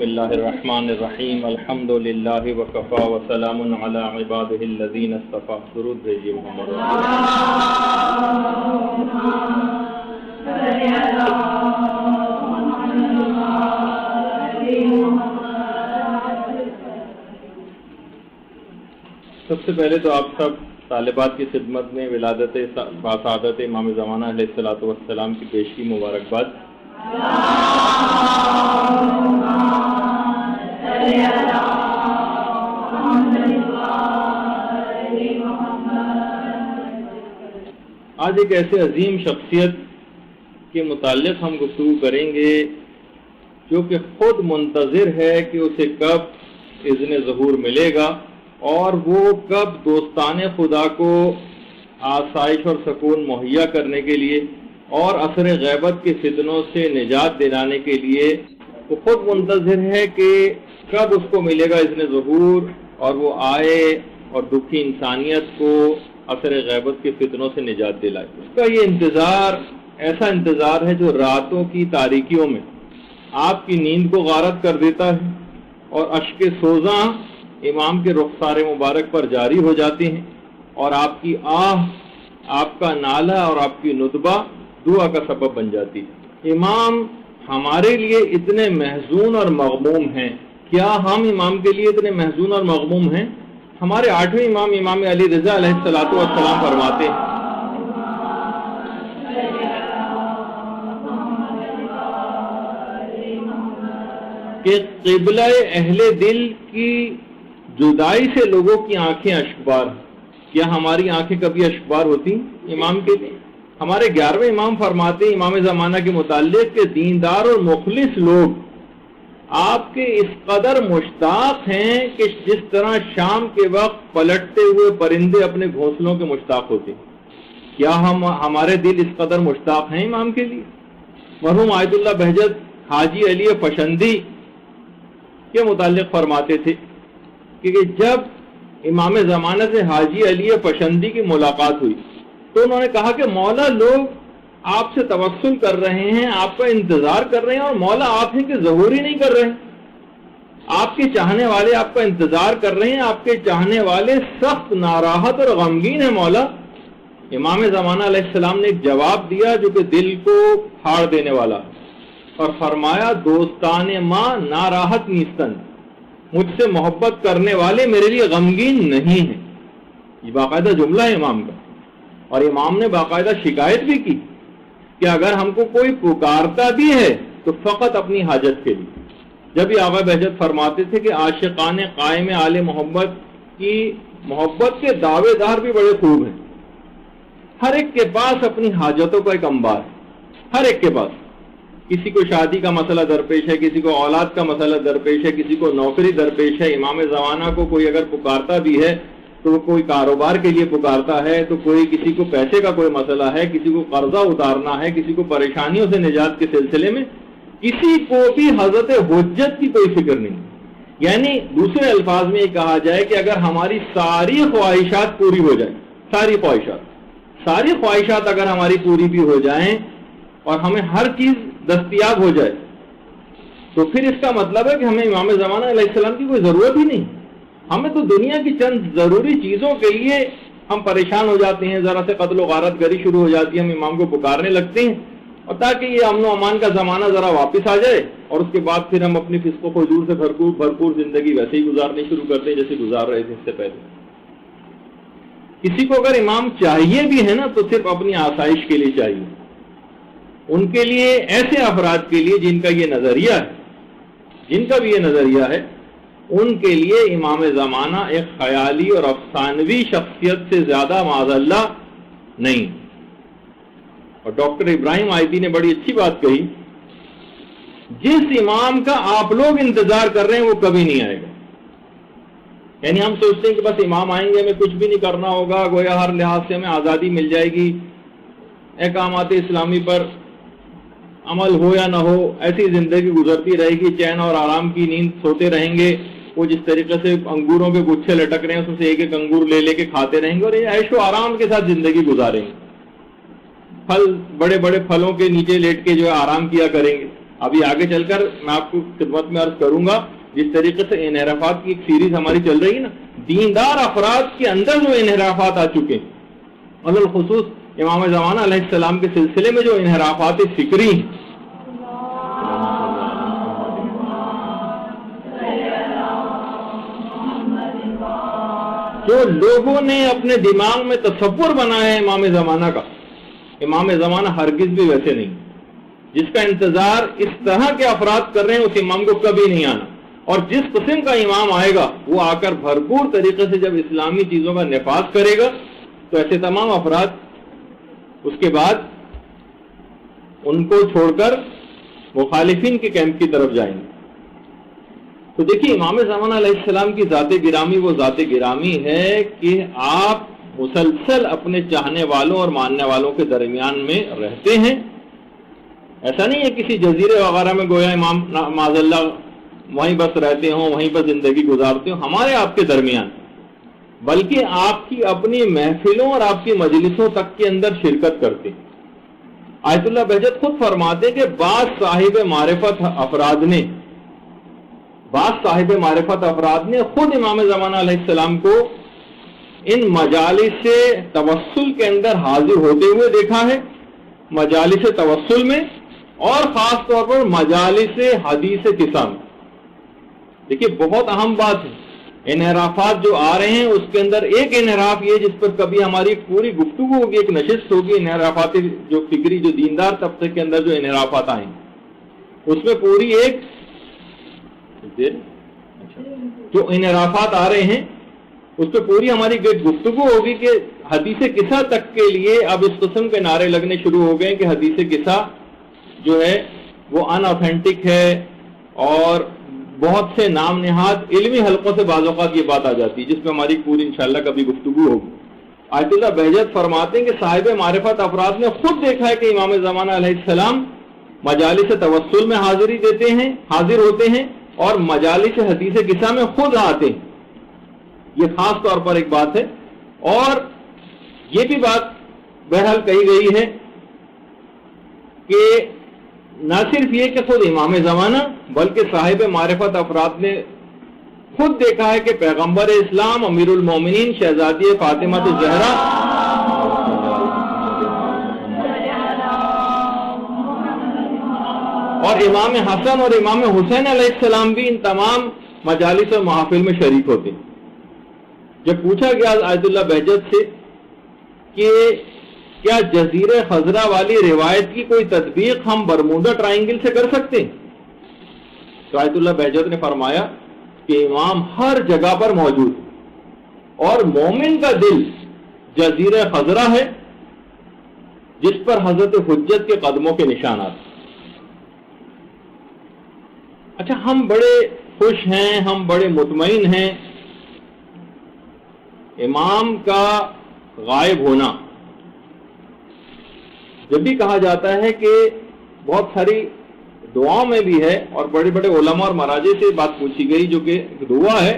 بسم اللہ الرحمن الرحیم الحمد للہ وکفا وسلام علی عبادہ الذین اصطفیٰ. درود بھیجیے محمد. سب سے پہلے تو آپ سب طالبات کی خدمت میں ولادت باسعادت امام زمانہ علیہ الصلوۃ والسلام کی پیشگی مبارکباد. آج ایک ایسے عظیم شخصیت کے متعلق ہم گفتگو کریں گے جو کہ خود منتظر ہے کہ اسے کب اذن ظہور ملے گا اور وہ کب دوستان خدا کو آسائش اور سکون مہیا کرنے کے لیے اور اثر غیبت کے فتنوں سے نجات دلانے کے لیے وہ خود منتظر ہے کہ کب اس کو ملے گا اذن ظہور اور وہ آئے اور دکھی انسانیت کو اثر غیبت کے فتنوں سے نجات دلائے. اس کا یہ انتظار ایسا انتظار ہے جو راتوں کی تاریکیوں میں آپ کی نیند کو غارت کر دیتا ہے اور اشک سوزاں امام کے رخسار مبارک پر جاری ہو جاتے ہیں اور آپ کی آہ، آپ کا نالہ اور آپ کی ندبہ دعا کا سبب بن جاتی ہے. امام ہمارے لیے اتنے محزون اور مغموم ہیں. کیا ہم امام کے لیے اتنے محزون اور مغموم ہیں؟ ہمارے 8ویں امام امام علی رضا علیہ الصلوۃ والسلام فرماتے ہیں کہ قبلہ اہل دل کی جدائی سے لوگوں کی آنکھیں اشکبار. کیا ہماری آنکھیں کبھی اشکبار ہوتی امام کے لیے؟ ہمارے 11ویں امام فرماتے ہیں امام زمانہ کے متعلق کہ دیندار اور مخلص لوگ آپ کے اس قدر مشتاق ہیں کہ جس طرح شام کے وقت پلٹتے ہوئے پرندے اپنے گھونسلوں کے مشتاق ہوتے ہیں. کیا ہمارے دل اس قدر مشتاق ہیں امام کے لیے؟ مرحوم آیت اللہ بہجت حاجی علی فشندی کے متعلق فرماتے تھے کہ جب امام زمانہ سے حاجی علی فشندی کی ملاقات ہوئی تو انہوں نے کہا کہ مولا لوگ آپ سے توسل کر رہے ہیں، آپ کا انتظار کر رہے ہیں اور مولا آپ ہیں کہ ظہور ہی نہیں کر رہے ہیں. آپ کے چاہنے والے آپ کا انتظار کر رہے ہیں، آپ کے چاہنے والے سخت ناراحت اور غمگین ہیں مولا. امام زمانہ علیہ السلام نے ایک جواب دیا جو کہ دل کو پھاڑ دینے والا اور فرمایا دوستان ماں ناراحت نیستن، مجھ سے محبت کرنے والے میرے لیے غمگین نہیں ہیں. یہ باقاعدہ جملہ ہے امام کا. اور امام نے باقاعدہ شکایت بھی کی کہ اگر ہم کو کوئی پکارتا بھی ہے تو فقط اپنی حاجت کے لیے. جب یہ آقا بہجت فرماتے تھے کہ عاشقان قائم آل محمد کی محبت کے دعوے دار بھی بڑے خوب ہیں. ہر ایک کے پاس اپنی حاجتوں کا ایک انبار ہے. ہر ایک کے پاس. کسی کو شادی کا مسئلہ درپیش ہے، کسی کو اولاد کا مسئلہ درپیش ہے، کسی کو نوکری درپیش ہے. امام زمانہ کو کوئی اگر پکارتا بھی ہے تو کوئی کاروبار کے لیے پکارتا ہے، تو کوئی کسی کو پیسے کا کوئی مسئلہ ہے، کسی کو قرضہ اتارنا ہے، کسی کو پریشانیوں سے نجات کے سلسلے میں. کسی کو بھی حضرت حجت کی کوئی فکر نہیں. یعنی دوسرے الفاظ میں یہ کہا جائے کہ اگر ہماری ساری خواہشات پوری ہو جائیں، ساری خواہشات اگر ہماری پوری بھی ہو جائیں اور ہمیں ہر چیز دستیاب ہو جائے تو پھر اس کا مطلب ہے کہ ہمیں امام زمانہ علیہ السلام کی کوئی ضرورت ہی نہیں. ہمیں تو دنیا کی چند ضروری چیزوں کے لیے ہم پریشان ہو جاتے ہیں، ذرا سے قتل و غارت گری شروع ہو جاتی ہے، ہم امام کو پکارنے لگتے ہیں اور تاکہ یہ امن و امان کا زمانہ ذرا واپس آ جائے اور اس کے بعد پھر ہم اپنی فسق و فجور سے بھرپور زندگی ویسے ہی گزارنی شروع کرتے ہیں جیسے گزار رہے تھے اس سے پہلے. کسی کو اگر امام چاہیے بھی ہے نا تو صرف اپنی آسائش کے لیے چاہیے. ان کے لیے ایسے افراد کے لیے جن کا بھی یہ نظریہ ہے ان کے لیے امام زمانہ ایک خیالی اور افسانوی شخصیت سے زیادہ معاذ اللہ نہیں. اور ڈاکٹر ابراہیم آئیدی نے بڑی اچھی بات کہی، جس امام کا آپ لوگ انتظار کر رہے ہیں وہ کبھی نہیں آئے گا. یعنی ہم سوچتے ہیں کہ بس امام آئیں گے ہمیں کچھ بھی نہیں کرنا ہوگا، گویا ہر لحاظ سے ہمیں آزادی مل جائے گی، احکامات اسلامی پر عمل ہو یا نہ ہو ایسی زندگی گزرتی رہے گی، چین اور آرام کی نیند سوتے رہیں گے. وہ جس طریقے سے انگوروں کے گچھے لٹک رہے ہیں اس سے ایک ایک انگور لے کے کھاتے رہیں گے اور یہ عیش و آرام کے ساتھ زندگی گزاریں گے. پھل بڑے بڑے پھلوں کے نیچے لیٹ کے جو ہے آرام کیا کریں گے. ابھی آگے چل کر میں آپ کو خدمت میں عرض کروں گا جس طریقے سے انحرافات کی ایک سیریز ہماری چل رہی ہے نا، دیندار افراد کے اندر جو انحرافات آ چکے ہیں، بالخصوص امام زمانہ علیہ السلام کے سلسلے میں جو انحرافات فکری ہیں، جو لوگوں نے اپنے دماغ میں تصور بنایا ہے امام زمانہ کا، امام زمانہ ہرگز بھی ویسے نہیں، جس کا انتظار اس طرح کے افراد کر رہے ہیں اس امام کو کبھی نہیں آنا، اور جس قسم کا امام آئے گا وہ آ کر بھرپور طریقے سے جب اسلامی چیزوں کا نفاذ کرے گا تو ایسے تمام افراد اس کے بعد ان کو چھوڑ کر مخالفین کے کیمپ کی طرف جائیں گے۔ تو دیکھیے امام زمانہ علیہ السلام کی ذات گرامی وہ ذات گرامی ہے کہ آپ مسلسل اپنے چاہنے والوں اور ماننے والوں کے درمیان میں رہتے ہیں۔ ایسا نہیں ہے کسی جزیرے وغیرہ میں گویا امام معاذ اللہ وہیں بس رہتے ہوں، وہیں پر زندگی گزارتے ہوں، ہمارے آپ کے درمیان، بلکہ آپ کی اپنی محفلوں اور آپ کی مجلسوں تک کے اندر شرکت کرتے ہیں۔ آیت اللہ بہجت خود فرماتے کہ بعض صاحب معرفت افراد نے خود امام زمانہ علیہ السلام کو ان مجالس توسل کے اندر حاضر ہوتے ہوئے دیکھا ہے، مجالس توسل میں، اور خاص طور پر مجالس حدیث قصہ میں۔ دیکھیے بہت اہم بات ہے، انحرافات جو آ رہے ہیں اس کے اندر ایک انحراف یہ جس پر کبھی ہماری پوری گفتگو ہوگی، ایک نشست ہوگی، انحرافات جو فکری جو دیندار طبقے کے اندر جو انحرافات آئیں اس میں پوری ایک جو انحرافات آ رہے ہیں اس پہ پوری ہماری گفتگو ہوگی کہ حدیث قصہ تک کے لیے اب اس قسم کے نعرے لگنے شروع ہو گئے کہ حدیث قصہ جو ہے وہ ان اوتھینٹک ہے، اور بہت سے نام نہاد علمی حلقوں سے بعض اوقات یہ بات آ جاتی ہے جس پہ ہماری پوری انشاءاللہ کبھی گفتگو ہوگی۔ آیت اللہ بہجت فرماتے ہیں کہ صاحب معرفت افراد نے خود دیکھا ہے کہ امام زمانہ علیہ السلام مجالس توسل میں حاضر ہوتے ہیں اور مجالس حدیث قصہ میں خود آتے ہیں۔ یہ خاص طور پر ایک بات ہے، اور یہ بھی بات بہرحال کہی گئی ہے کہ نہ صرف یہ کہ خود امام زمانہ بلکہ صاحب معرفت افراد نے خود دیکھا ہے کہ پیغمبر اسلام امیر المومنین شہزادی فاطمہ الزہرا اور امام حسن اور امام حسین علیہ السلام بھی ان تمام مجالس اور محافل میں شریک ہوتے ہیں۔ جب پوچھا گیا آیت اللہ بہجت سے کہ کیا جزیرہ خضرا والی روایت کی کوئی تطبیق ہم برمودا ٹرائنگل سے کر سکتے ہیں، تو آیت اللہ بہجت نے فرمایا کہ امام ہر جگہ پر موجود ہے، اور مومن کا دل جزیرہ خضرا ہے جس پر حضرت حجت کے قدموں کے نشانات۔ اچھا، ہم بڑے خوش ہیں، ہم بڑے مطمئن ہیں امام کا غائب ہونا۔ جب بھی کہا جاتا ہے کہ بہت ساری دعاؤں میں بھی ہے، اور بڑے بڑے علماء اور مراجع سے بات پوچھی گئی جو کہ دعا ہے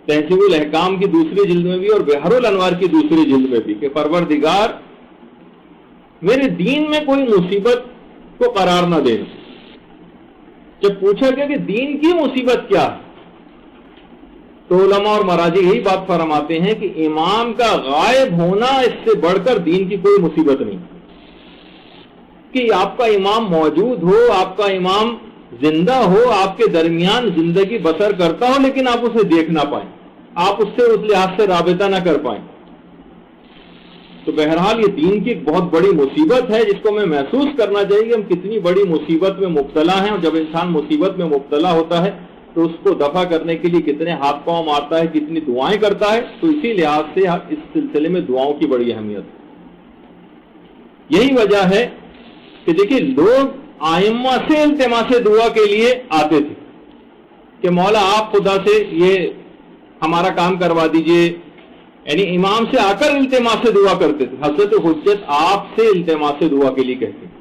تہذیب الاحکام کی دوسری جلد میں بھی اور بحر الانوار کی دوسری جلد میں بھی، کہ پروردگار میرے دین میں کوئی مصیبت کو قرار نہ دینا۔ جب پوچھا گیا کہ دین کی مصیبت کیا ہے تو علماء اور مراجع یہی بات فرماتے ہیں کہ امام کا غائب ہونا اس سے بڑھ کر دین کی کوئی مصیبت نہیں، کہ آپ کا امام موجود ہو، آپ کا امام زندہ ہو، آپ کے درمیان زندگی بسر کرتا ہو، لیکن آپ اسے دیکھ نہ پائیں، آپ اس سے اس لحاظ سے رابطہ نہ کر پائیں۔ تو بہرحال یہ دین کی ایک بہت بڑی مصیبت ہے جس کو ہمیں محسوس کرنا چاہیے کہ ہم کتنی بڑی مصیبت میں مبتلا ہیں، اور جب انسان مصیبت میں مبتلا ہوتا ہے تو اس کو دفع کرنے کے لیے کتنے ہاتھ پاؤں مارتا ہے، کتنی دعائیں کرتا ہے۔ تو اسی لحاظ سے اس سلسلے میں دعاؤں کی بڑی اہمیت ہے۔ یہی وجہ ہے کہ دیکھیے لوگ ائمہ سے التماس دعا کے لیے آتے تھے کہ مولا آپ خدا سے یہ ہمارا کام کروا دیجئے، یعنی امام سے آ کر التماس دعا کرتے تھے۔ حضرت حجت آپ سے التماس دعا کے لیے کہتے ہیں۔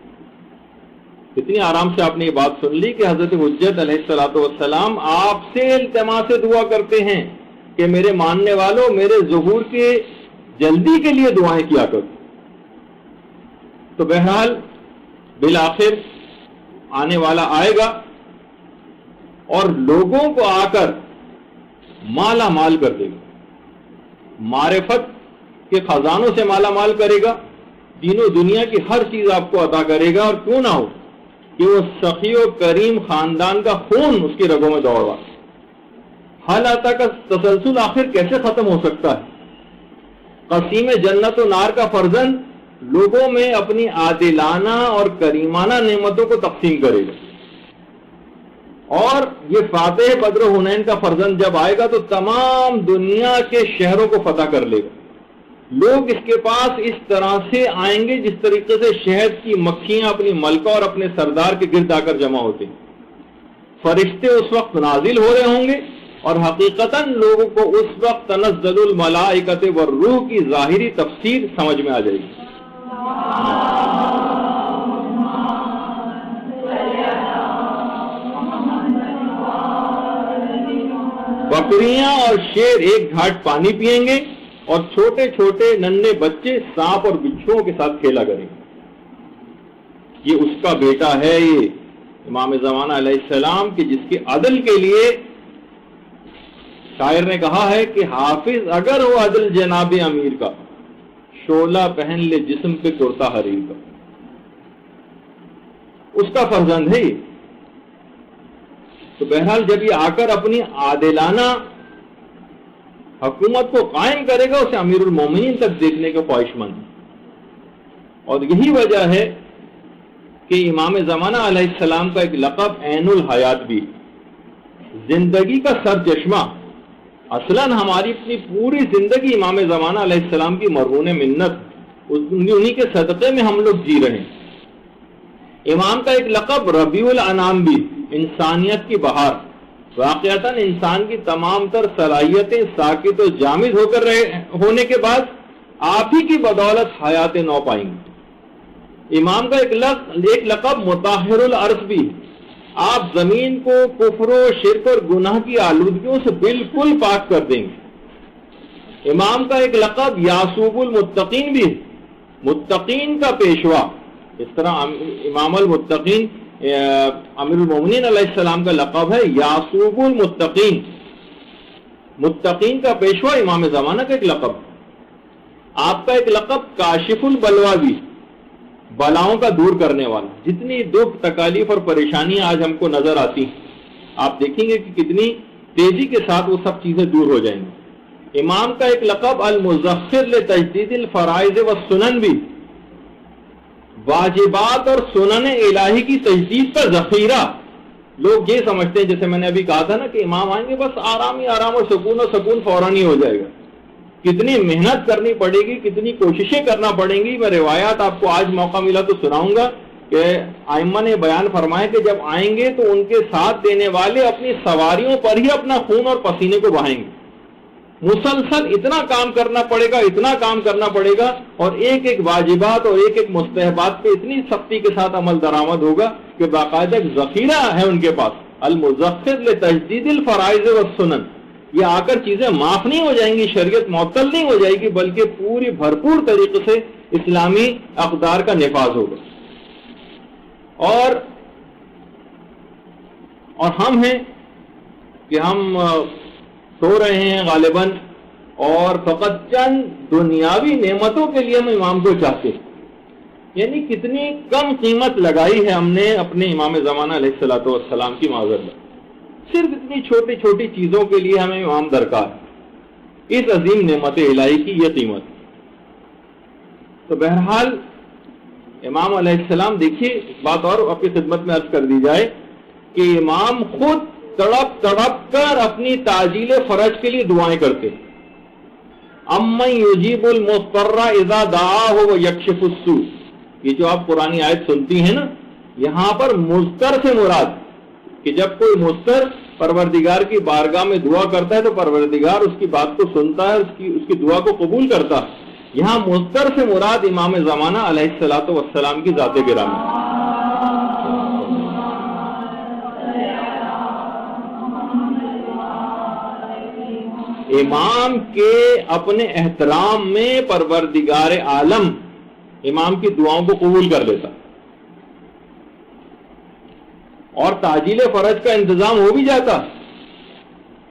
کتنی آرام سے آپ نے یہ بات سن لی کہ حضرت حجت علیہ الصلوۃ والسلام آپ سے التماس دعا کرتے ہیں کہ میرے ماننے والوں میرے ظہور کے جلدی کے لیے دعائیں کیا کرو۔ تو بہرحال بالآخر آنے والا آئے گا اور لوگوں کو آ کر مالا مال کر دے گا، معرفت کے خزانوں سے مالا مال کرے گا، دین و دنیا کی ہر چیز آپ کو عطا کرے گا، اور کیوں نہ ہو کہ وہ سخی و کریم خاندان کا خون اس کی رگوں میں دوڑ رہا۔ حال آتا کا تسلسل آخر کیسے ختم ہو سکتا ہے؟ قسیم جنت و نار کا فرزند لوگوں میں اپنی عادلانہ اور کریمانہ نعمتوں کو تقسیم کرے گا، اور یہ فاتح بدر و حنین کا فرزند جب آئے گا تو تمام دنیا کے شہروں کو فتح کر لے گا۔ لوگ اس کے پاس اس طرح سے آئیں گے جس طریقے سے شہد کی مکھیاں اپنی ملکہ اور اپنے سردار کے گرد آ کر جمع ہوتے ہیں۔ فرشتے اس وقت نازل ہو رہے ہوں گے اور حقیقتاً لوگوں کو اس وقت تنزل الملائکۃ والروح کی ظاہری تفسیر سمجھ میں آ جائے گی۔ بکریاں اور شیر ایک گھاٹ پانی پیئیں گے اور چھوٹے چھوٹے ننھے بچے سانپ اور بچھوؤں کے ساتھ کھیلا کریں گے۔ یہ اس کا بیٹا ہے، یہ امام زمانہ علیہ السلام، کہ جس کے عدل کے لیے شاعر نے کہا ہے کہ حافظ اگر ہو عدل جناب امیر کا، شعلہ پہن لے جسم پہ کرتا حریر کا۔ اس کا فرزند ہے یہ۔ تو بہرحال جب یہ آ کر اپنی عادلانہ حکومت کو قائم کرے گا، اسے امیر المومنین تک دیکھنے کے خواہش مند، اور یہی وجہ ہے کہ امام زمانہ علیہ السلام کا ایک لقب عین الحیات بھی، زندگی کا سر چشمہ۔ اصلاً ہماری اپنی پوری زندگی امام زمانہ علیہ السلام کی مرہون منت، انہی کے صدقے میں ہم لوگ جی رہے ہیں۔ امام کا ایک لقب ربیع الانام بھی، انسانیت کی بہار۔ واقعتاً انسان کی تمام تر صلاحیتیں ساکت و جامد ہو کر ہونے کے بعد آپ ہی کی بدولت حیات نو پائیں گے۔ امام کا ایک لقب مطہر الارض بھی، آپ زمین کو کفر و شرک اور گناہ کی آلودگیوں سے بالکل پاک کر دیں گے۔ امام کا ایک لقب یعصوب المتقین بھی، متقین کا پیشوا۔ اس طرح امام المتقین امیر المومنین علیہ السلام کا لقب ہے یعصوب المتقین، متقین کا پیشوا امام زمانہ کا ایک لقب۔ آپ کا ایک لقب کاشف البلوا بھی، بلاؤں کا دور کرنے والا۔ جتنی دکھ تکالیف اور پریشانیاں آج ہم کو نظر آتی ہیں، آپ دیکھیں گے کہ کتنی تیزی کے ساتھ وہ سب چیزیں دور ہو جائیں گی۔ امام کا ایک لقب المزخر لتجدید الفرائض والسنن بھی، واجبات اور سنن الہی کی تجدید کا ذخیرہ۔ لوگ یہ سمجھتے ہیں، جیسے میں نے ابھی کہا تھا نا، کہ امام آئیں گے بس آرام ہی آرام اور سکون فوراً ہی ہو جائے گا۔ کتنی محنت کرنی پڑے گی، کتنی کوششیں کرنا پڑیں گی۔ میں روایات آپ کو آج موقع ملا تو سناؤں گا کہ ائمہ نے بیان فرمایا کہ جب آئیں گے تو ان کے ساتھ دینے والے اپنی سواریوں پر ہی اپنا خون اور پسینے کو بہائیں گے۔ مسلسل اتنا کام کرنا پڑے گا، اتنا کام کرنا پڑے گا، اور ایک ایک واجبات اور ایک ایک مستحبات پہ اتنی سختی کے ساتھ عمل درآمد ہوگا کہ باقاعدہ ایک ذخیرہ ہے ان کے پاس، المزخر لتجدید الفرائض والسنن۔ یہ آ کر چیزیں معاف نہیں ہو جائیں گی، شریعت معطل نہیں ہو جائے گی، بلکہ پوری بھرپور طریقے سے اسلامی اقدار کا نفاذ ہوگا۔ اور ہم ہیں کہ ہم سو رہے ہیں غالباً، اور فقط چند دنیاوی نعمتوں کے لیے ہم امام کو چاہتے ہیں۔ یعنی کتنی کم قیمت لگائی ہے ہم نے اپنے امام زمانہ علیہ الصلوۃ والسلام کی معذرت، صرف اتنی چھوٹی چھوٹی چیزوں کے لیے ہمیں امام درکار ہے، اس عظیم نعمت الہی کی یہ قیمت۔ تو بہرحال امام علیہ السلام، دیکھیے ایک بات اور آپ کی خدمت میں عرض کر دی جائے کہ امام خود تڑپ تڑپ کر اپنی تعجیل فرج کے لیے دعائیں کرتے۔ امن یجیب المضطر اذا دعاہ ویکشف السوء، یہ جو آپ قرآنی آیت سنتی ہیں نا، یہاں پر مضطر سے مراد کہ جب کوئی مضطر پروردگار کی بارگاہ میں دعا کرتا ہے تو پروردگار اس کی بات کو سنتا ہے، اس کی دعا کو قبول کرتا ہے۔ یہاں مضطر سے مراد امام زمانہ علیہ الصلوۃ والسلام کی ذات گرامی۔ امام کے اپنے احترام میں پروردگار عالم امام کی دعاؤں کو قبول کر لیتا۔ اور تعجیل فرج کا انتظام ہو بھی جاتا،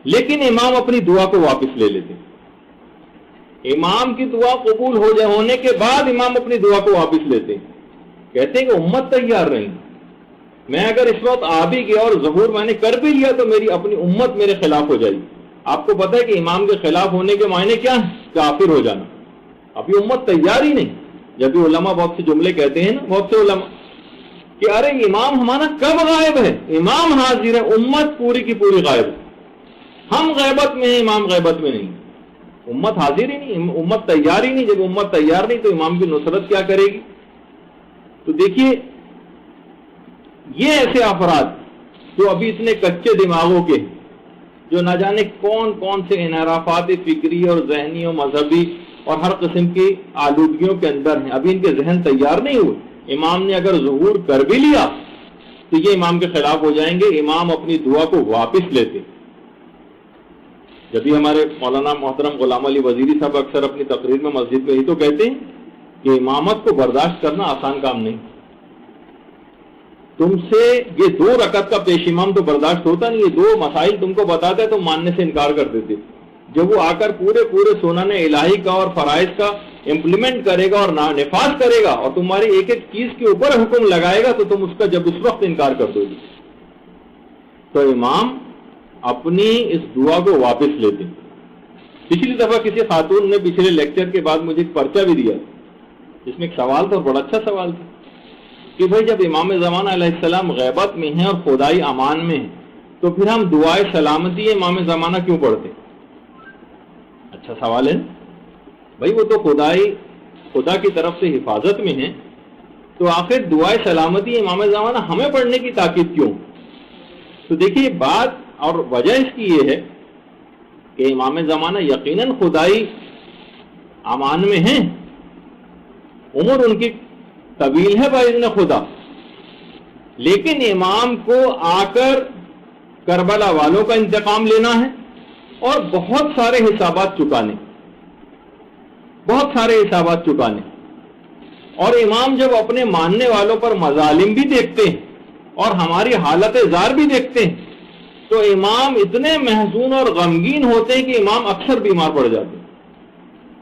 لیکن امام اپنی دعا کو واپس لے لیتے. امام کی دعا قبول ہونے کے بعد امام اپنی دعا کو واپس لیتے، کہتے ہیں کہ امت تیار رہی، میں اگر اس وقت آ بھی گیا اور ظہور میں نے کر بھی لیا تو میری اپنی امت میرے خلاف ہو جائے گی. آپ کو پتہ ہے کہ امام کے خلاف ہونے کے معنی کیا ہے؟ کافر ہو جانا. ابھی امت تیار ہی نہیں. جب بھی علماء بہت سے جملے کہتے ہیں نا، بہت سے علماء کہ ارے امام ہمارا کب غائب ہے؟ امام حاضر ہے، امت پوری کی پوری غائب ہے. ہم غیبت میں ہیں، امام غیبت میں نہیں. امت حاضر ہی نہیں، امت تیار ہی نہیں. جب امت تیار نہیں تو امام کی نصرت کیا کرے گی؟ تو دیکھیے یہ ایسے افراد جو ابھی اتنے کچے دماغوں کے، جو نہ جانے کون کون سے انحرافات فکری اور ذہنی اور مذہبی اور ہر قسم کی آلودگیوں کے اندر ہیں، ابھی ان کے ذہن تیار نہیں ہوئے. امام نے اگر ظہور کر بھی لیا تو یہ امام کے خلاف ہو جائیں گے. امام اپنی دعا کو واپس لیتے. جبھی ہمارے مولانا محترم غلام علی وزیری صاحب اکثر اپنی تقریر میں مسجد میں ہی تو کہتے ہیں کہ امامت کو برداشت کرنا آسان کام نہیں. تم سے یہ 2 رکعت کا پیش امام تو برداشت ہوتا نہیں. یہ 2 مسائل تم کو بتاتا ہے تو ماننے سے انکار کر دیتے. جب وہ آ کر پورے سنن الہی کا اور فرائض کا امپلیمنٹ کرے گا اور نفاذ کرے گا اور تمہاری ایک ایک چیز کے اوپر حکم لگائے گا تو تم اس کا جب اس وقت انکار کر دو گے. تو امام اپنی اس دعا کو واپس لیتے. پچھلی دفعہ کسی خاتون نے پچھلے لیکچر کے بعد مجھے ایک پرچہ بھی دیا جس میں ایک سوال تھا اور بڑا اچھا سوال تھا کہ بھائی جب امام زمانہ علیہ السلام غیبت میں ہیں اور خدائی امان میں ہیں تو پھر ہم دعائے سلامتی امام زمانہ کیوں پڑھتے؟ اچھا سوال ہے بھائی. وہ تو خدا کی طرف سے حفاظت میں ہیں تو آخر دعائے سلامتی امام زمانہ ہمیں پڑھنے کی تاکید کیوں؟ تو دیکھیے بات اور وجہ اس کی یہ ہے کہ امام زمانہ یقیناً خدائی امان میں ہیں، عمر ان کی طویل ہے باذن خدا، لیکن امام کو آ کر کربلا والوں کا انتقام لینا ہے اور بہت سارے حسابات چکانے. اور امام جب اپنے ماننے والوں پر مظالم بھی دیکھتے ہیں اور ہماری حالت زار بھی دیکھتے ہیں تو امام اتنے محزون اور غمگین ہوتے ہیں کہ امام اکثر بیمار پڑ جاتے ہیں،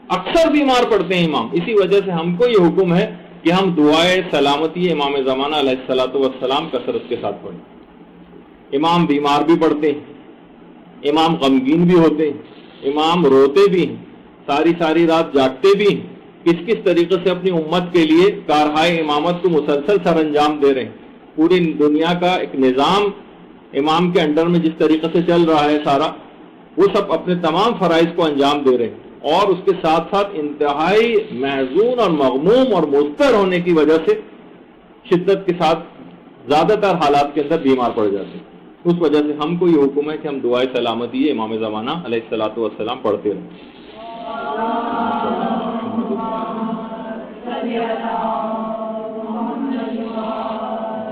اکثر بیمار پڑتے ہیں امام. اسی وجہ سے ہم کو یہ حکم ہے کہ ہم دعائے سلامتی امام زمانہ علیہ الصلوۃ والسلام کثرت کے ساتھ پڑھیں. امام بیمار بھی پڑتے ہیں، امام غمگین بھی ہوتے ہیں، امام روتے بھی ہیں، ساری رات جاگتے بھی ہیں. کس طریقے سے اپنی امت کے لیے کارہائے امامت کو مسلسل سر انجام دے رہے ہیں. پوری دنیا کا ایک نظام امام کے انڈر میں جس طریقے سے چل رہا ہے سارا، وہ سب اپنے تمام فرائض کو انجام دے رہے ہیں اور اس کے ساتھ ساتھ انتہائی محزون اور مغموم اور مضطر ہونے کی وجہ سے شدت کے ساتھ زیادہ تر حالات کے اندر بیمار پڑ جاتے ہیں. اس وجہ سے ہم کو یہ حکم ہے کہ ہم دعائے سلامتی امام زمانہ علیہ الصلوۃ والسلام پڑھتے رہیں.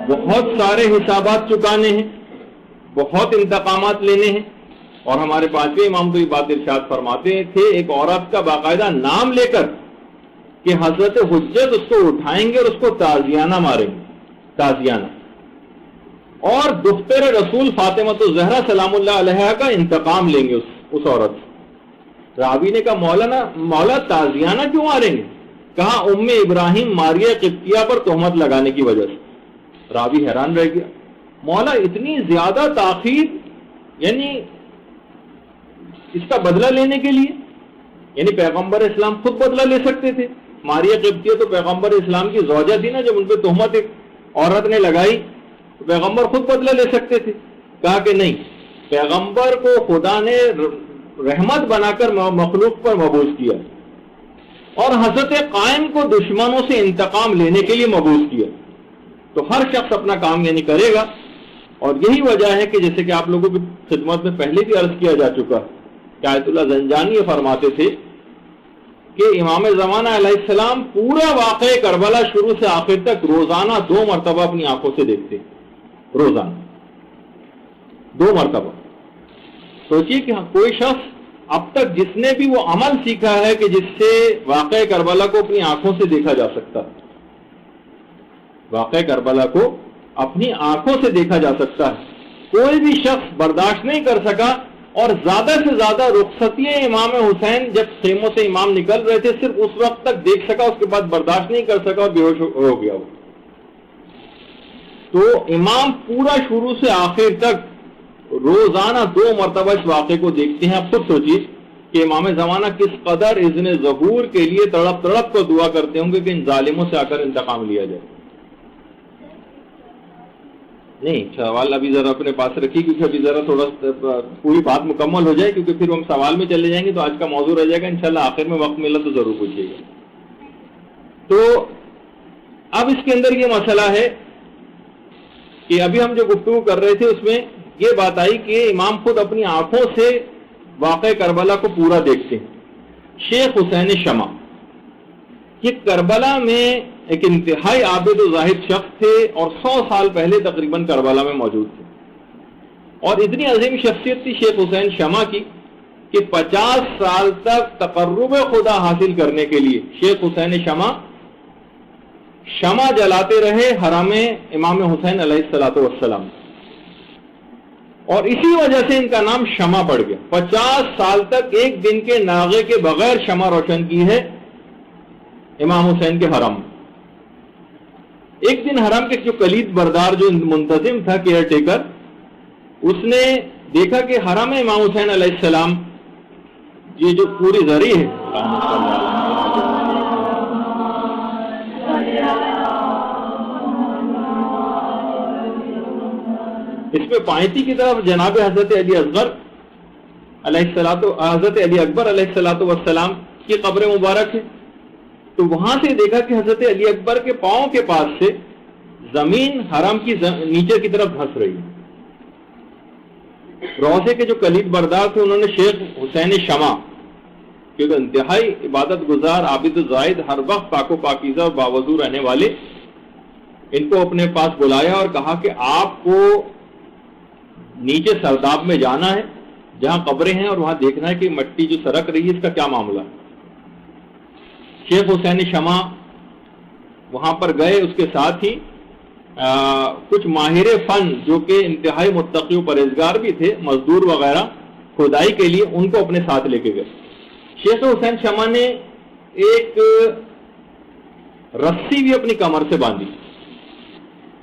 بہت سارے حسابات چکانے ہیں، بہت انتقامات لینے ہیں. اور ہمارے 5ویں امام تو یہ بات ارشاد فرماتے تھے ایک عورت کا باقاعدہ نام لے کر کہ حضرت حجت اس کو اٹھائیں گے اور اس کو تازیانہ ماریں گے، تازیانہ. اور دختر رسول فاطمہ الزہرا سلام اللہ علیہا کا انتقام لیں گے اس عورت سے. راوی نے کہا مولا تازیانہ کیوں ماریں گے؟ کہا ام ابراہیم ماریہ قبطیہ پر تہمت لگانے کی وجہ سے. راوی حیران رہ گیا، مولا اتنی زیادہ تاخیر، یعنی اس کا بدلہ لینے کے لیے؟ یعنی پیغمبر اسلام خود بدلہ لے سکتے تھے. ماریہ قبطیہ تو پیغمبر اسلام کی زوجہ تھی نا، جب ان پہ تہمت ایک عورت نے لگائی تو پیغمبر خود بدلہ لے سکتے تھے. کہا کہ نہیں، پیغمبر کو خدا نے رحمت بنا کر مخلوق پر مبعوث کیا اور حضرت قائم کو دشمنوں سے انتقام لینے کے لیے مبعوث کیا. تو ہر شخص اپنا کام یعنی کرے گا. اور یہی وجہ ہے کہ جیسے کہ آپ لوگوں کی خدمت میں پہلے بھی عرض کیا جا چکا کہ آیت اللہ زنجانی یہ فرماتے تھے کہ امام زمانہ علیہ السلام پورا واقعہ کربلا شروع سے آخر تک روزانہ 2 مرتبہ اپنی آنکھوں سے دیکھتے، روزانہ 2 مرتبہ. سوچئے کہ کوئی شخص اب تک جس نے بھی وہ عمل سیکھا ہے کہ جس سے واقعہ کربلا کو اپنی آنکھوں سے دیکھا جا سکتا، واقعہ کربلا کو اپنی آنکھوں سے دیکھا جا سکتا ہے. کوئی بھی شخص برداشت نہیں کر سکا, اور زیادہ سے زیادہ رخصتی امام حسین جب خیموں سے امام نکل رہے تھے صرف اس وقت تک دیکھ سکا, اس کے بعد برداشت نہیں کر سکا اور بے ہوش ہو گیا. تو امام پورا شروع سے آخر تک روزانہ 2 مرتبہ اس واقعے کو دیکھتے ہیں. آپ خود سوچیے کہ امام زمانہ کس قدر اذن ظہور کے لیے تڑپ تڑپ کو دعا کرتے ہوں گے کہ ان ظالموں سے آ کر انتقام لیا جائے. نہیں, سوال ابھی ذرا اپنے پاس رکھیے کیونکہ ابھی ذرا تھوڑا پوری بات مکمل ہو جائے, کیونکہ پھر ہم سوال میں چلے جائیں گے تو آج کا موضوع رہ جائے گا. انشاءاللہ آخر میں وقت ملا تو ضرور پوچھیے گا. تو اب اس کے اندر یہ مسئلہ ہے کہ ابھی ہم جو گفتگو کر رہے تھے اس میں یہ بات آئی کہ امام خود اپنی آنکھوں سے واقع کربلا کو پورا دیکھتے ہیں. شیخ حسین شمع یہ کربلا میں ایک انتہائی عابد و زاہد شخص تھے اور 100 سال پہلے تقریباً کربلا میں موجود تھے. اور اتنی عظیم شخصیت تھی شیخ حسین شمع کی کہ 50 سال تک تقرب خدا حاصل کرنے کے لیے شیخ حسین شمع جلاتے رہے حرم امام حسین علیہ الصلوۃ والسلام, اور اسی وجہ سے ان کا نام شمع پڑ گیا. 50 سال تک ایک دن کے ناغے کے بغیر شمع روشن کی ہے امام حسین کے حرم. ایک دن حرم کے جو کلید بردار جو منتظم تھا کیئر ٹیکر, اس نے دیکھا کہ حرم امام حسین علیہ السلام یہ جو پوری زری ہے اس میں پائنتی کی طرف جناب حضرت علی اصغر حضرت علی اکبر علیہ الصلوۃ والسلام کی قبر مبارک ہے. تو وہاں سے دیکھا کہ حضرت علی اکبر کے پاؤں کے پاس سے زمین حرم کی نیچے کی طرف دھس رہی ہے. روضے کے جو کلید بردار تھے انہوں نے شیخ حسین شمع کیونکہ انتہائی عبادت گزار عابد زاہد ہر وقت پاک و پاکیزہ اور باوضو رہنے والے, ان کو اپنے پاس بلایا اور کہا کہ آپ کو نیچے سرداب میں جانا ہے جہاں قبریں ہیں اور وہاں دیکھنا ہے کہ مٹی جو سرک رہی ہے اس کا کیا معاملہ ہے. شیخ حسین شمع وہاں پر گئے, اس کے ساتھ ہی کچھ ماہر فن جو کہ انتہائی متقی و پرہیزگار بھی تھے, مزدور وغیرہ کھدائی کے لیے, ان کو اپنے ساتھ لے کے گئے. شیخ حسین شمع نے ایک رسی بھی اپنی کمر سے باندھی.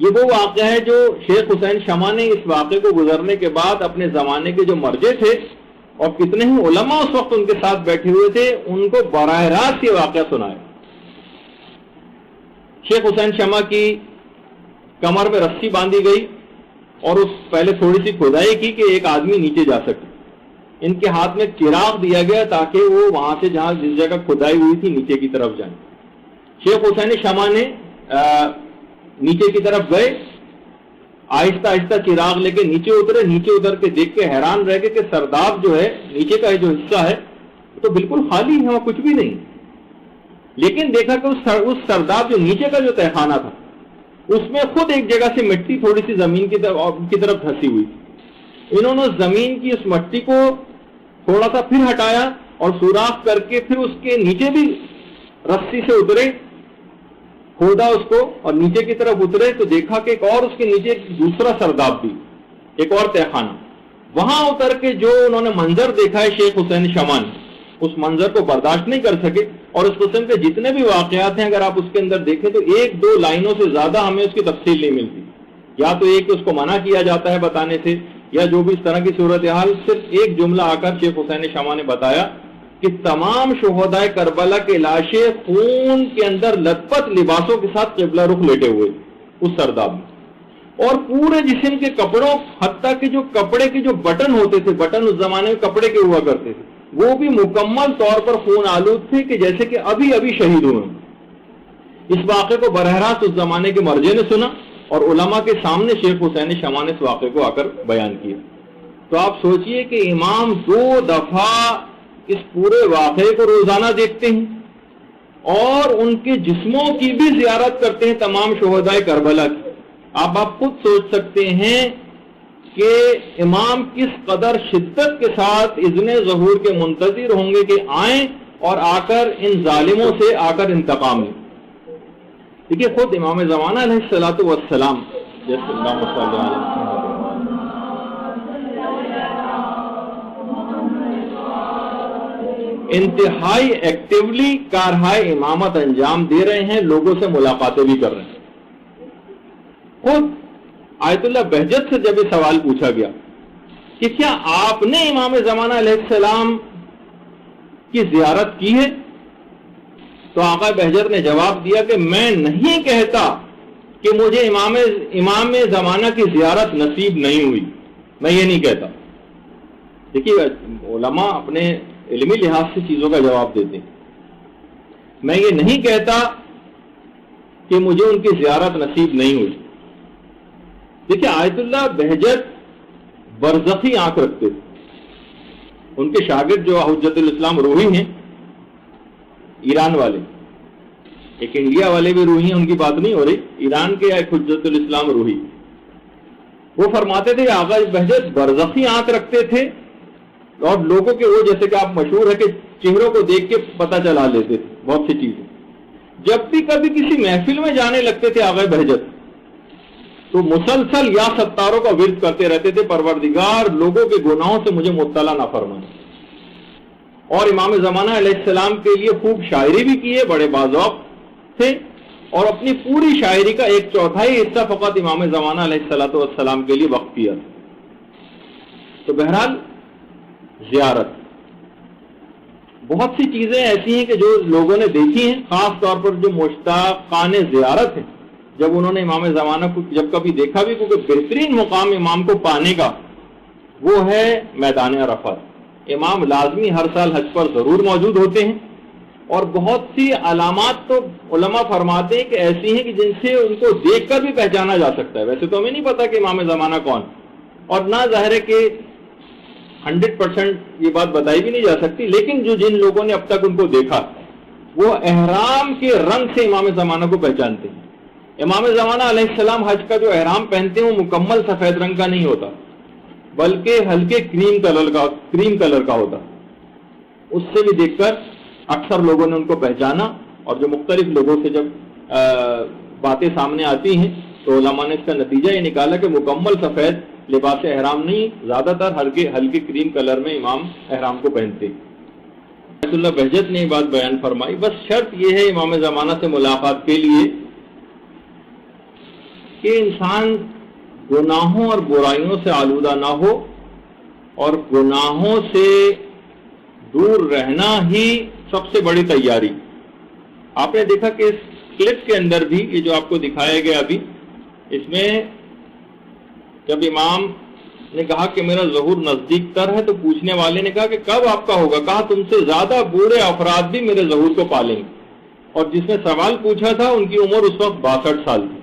یہ وہ واقعہ ہے جو شیخ حسین شمع نے اس واقعے کو گزرنے کے بعد اپنے زمانے کے جو مرجع تھے اور کتنے ہی علماء اس وقت ان کے ساتھ بیٹھے ہوئے تھے, ان کو براہ راست یہ واقعہ سنایا. شیخ حسین شمع کی کمر میں رسی باندھی گئی اور اس پہلے تھوڑی سی کھدائی کی کہ ایک آدمی نیچے جا سکے. ان کے ہاتھ میں چراغ دیا گیا تاکہ وہ وہاں سے جہاں جس جگہ کھدائی ہوئی تھی نیچے کی طرف جائیں. شیخ حسین شمع نے نیچے کی طرف گئے, آہستہ آہستہ چراغ لے کے نیچے اترے. نیچے اتر کے دیکھ کے حیران رہ گئے کہ سرداب جو ہے نیچے کا جو حصہ ہے تو بالکل خالی ہے, وہاں کچھ بھی نہیں. لیکن دیکھا کہ اس سرداب جو نیچے کا جو تہخانہ تھا اس میں خود ایک جگہ سے مٹی تھوڑی سی زمین کی طرف دھسی ہوئی تھی. انہوں نے زمین کی اس مٹی کو تھوڑا سا پھر ہٹایا اور سوراخ کر کے پھر اس کے نیچے بھی رسی سے اترے, کھودا اس کو اور نیچے کی طرف اترے تو دیکھا کہ ایک اور اس کے نیچے دوسرا سرداب بھی, ایک اور تہخانہ. وہاں اتر کے جو انہوں نے منظر دیکھا ہے شیخ حسین شمع نے, اس منظر کو برداشت نہیں کر سکے. اور اس قسم کے جتنے بھی واقعات ہیں اگر آپ اس کے اندر دیکھیں تو 1-2 لائنوں سے زیادہ ہمیں اس کی تفصیل نہیں ملتی. یا تو ایک اس کو منع کیا جاتا ہے بتانے سے, یا جو بھی اس طرح کی صورتحال صرف ایک جملہ آ کر شیخ حسین شمع نے بتایا کہ تمام شہدائے کربلا کے لاشیں خون کے اندر لت پت لباسوں کے ساتھ قبلہ رخ لیٹے ہوئے اس سرداب میں, اور پورے جسم کے کپڑوں, حتیٰ کہ جو کپڑے کے جو بٹن ہوتے تھے, بٹن اس زمانے میں کپڑے کے ہوا کرتے تھے, وہ بھی مکمل طور پر خون آلود تھے کہ جیسے کہ ابھی ابھی شہید ہوئے. اس واقعے کو براہ راست اس زمانے کے مرجع نے سنا اور علماء کے سامنے شیخ حسین شمع نے اس واقعے کو آ کر بیان کیا. تو آپ سوچئے کہ امام 2 دفعہ اس پورے واقعے کو روزانہ دیکھتے ہیں اور ان کے جسموں کی بھی زیارت کرتے ہیں تمام شہدائے کربلا کی. آپ خود سوچ سکتے ہیں کہ امام کس قدر شدت کے ساتھ اذن ظہور کے منتظر ہوں گے کہ آئیں اور آ کر ان ظالموں سے آ کر انتقام لیں. دیکھیے خود امام زمانہ علیہ الصلوۃ والسلام جیسے اللہم صلی علی انتہائی ایکٹیولی کارہائے امامت انجام دے رہے ہیں، لوگوں سے ملاقاتیں بھی کر رہے ہیں. خود آیت اللہ بہجت سے جب یہ سوال پوچھا گیا کہ کیا آپ نے امام زمانہ علیہ السلام کی زیارت کی ہے، تو آقا بہجت نے جواب دیا کہ میں نہیں کہتا کہ مجھے امام زمانہ کی زیارت نصیب نہیں ہوئی، میں یہ نہیں کہتا. دیکھیے علماء اپنے علمی لحاظ سے چیزوں کا جواب دیتے ہیں. میں یہ نہیں کہتا کہ مجھے ان کی زیارت نصیب نہیں ہوئی. دیکھیے آیت اللہ بہجت برزخی آنکھ رکھتے تھے. ان کے شاگرد جو حجت الاسلام روحی ہیں ایران والے، ایک انڈیا والے بھی روحی ہیں، ان کی بات نہیں ہو رہی، ایران کے ایک حجت الاسلام روحی، وہ فرماتے تھے آقا بہجت برزخی آنکھ رکھتے تھے اور لوگوں کے وہ جیسے کہ آپ مشہور ہے کہ چہروں کو دیکھ کے پتہ چلا لیتے تھے بہت سی چیزیں. جب بھی کبھی کسی محفل میں جانے لگتے تھے آقا بہجت تو مسلسل یا ستاروں کا ورد کرتے رہتے تھے، پروردگار لوگوں کے گناہوں سے مجھے مبتلا نہ فرمائے. اور امام زمانہ علیہ السلام کے لیے خوب شاعری بھی کی ہے، بڑے باذوق تھے، اور اپنی پوری شاعری کا 1/4 حصہ فقط امام زمانہ علیہ السلام کے لیے وقف کیا. تو بہرحال زیارت بہت سی چیزیں ایسی ہیں کہ جو لوگوں نے دیکھی ہیں، خاص طور پر جو مشتاقان زیارت ہیں، جب انہوں نے امام زمانہ کو جب کبھی دیکھا بھی، کیونکہ بہترین مقام امام کو پانے کا وہ ہے میدان عرفات. امام لازمی ہر سال حج پر ضرور موجود ہوتے ہیں، اور بہت سی علامات تو علماء فرماتے ہیں کہ ایسی ہیں کہ جن سے ان کو دیکھ کر بھی پہچانا جا سکتا ہے. ویسے تو ہمیں نہیں پتا کہ امام زمانہ کون، اور نہ ظاہر ہے کہ 100% یہ بات بتائی بھی نہیں جا سکتی، لیکن جن لوگوں نے اب تک ان کو دیکھا وہ احرام کے رنگ سے امام زمانہ کو پہچانتے ہیں. امام زمانہ علیہ السلام حج کا جو احرام پہنتے ہیں وہ مکمل سفید رنگ کا نہیں ہوتا، بلکہ ہلکے کریم کلر کا ہوتا. اس سے بھی دیکھ کر اکثر لوگوں نے ان کو پہچانا، اور جو مختلف لوگوں سے جب باتیں سامنے آتی ہیں تو علماء نے اس کا نتیجہ یہ نکالا کہ مکمل سفید لباس احرام نہیں، زیادہ تر ہلکے کریم کلر میں امام احرام کو پہنتے. آیت اللہ بہجت نے یہ بات بیان فرمائی. بس شرط یہ ہے امام زمانہ سے ملاقات کے لیے کہ انسان گناہوں اور برائیوں سے آلودہ نہ ہو، اور گناہوں سے دور رہنا ہی سب سے بڑی تیاری. آپ نے دیکھا کہ اس کلپ کے اندر بھی یہ جو آپ کو دکھایا گیا ابھی، اس میں جب امام نے کہا کہ میرا ظہور نزدیک تر ہے تو پوچھنے والے نے کہا کہ کب آپ کا ہوگا؟ کہا تم سے زیادہ برے افراد بھی میرے ظہور کو پالیں گے. اور جس نے سوال پوچھا تھا ان کی عمر اس وقت 62 سال تھی.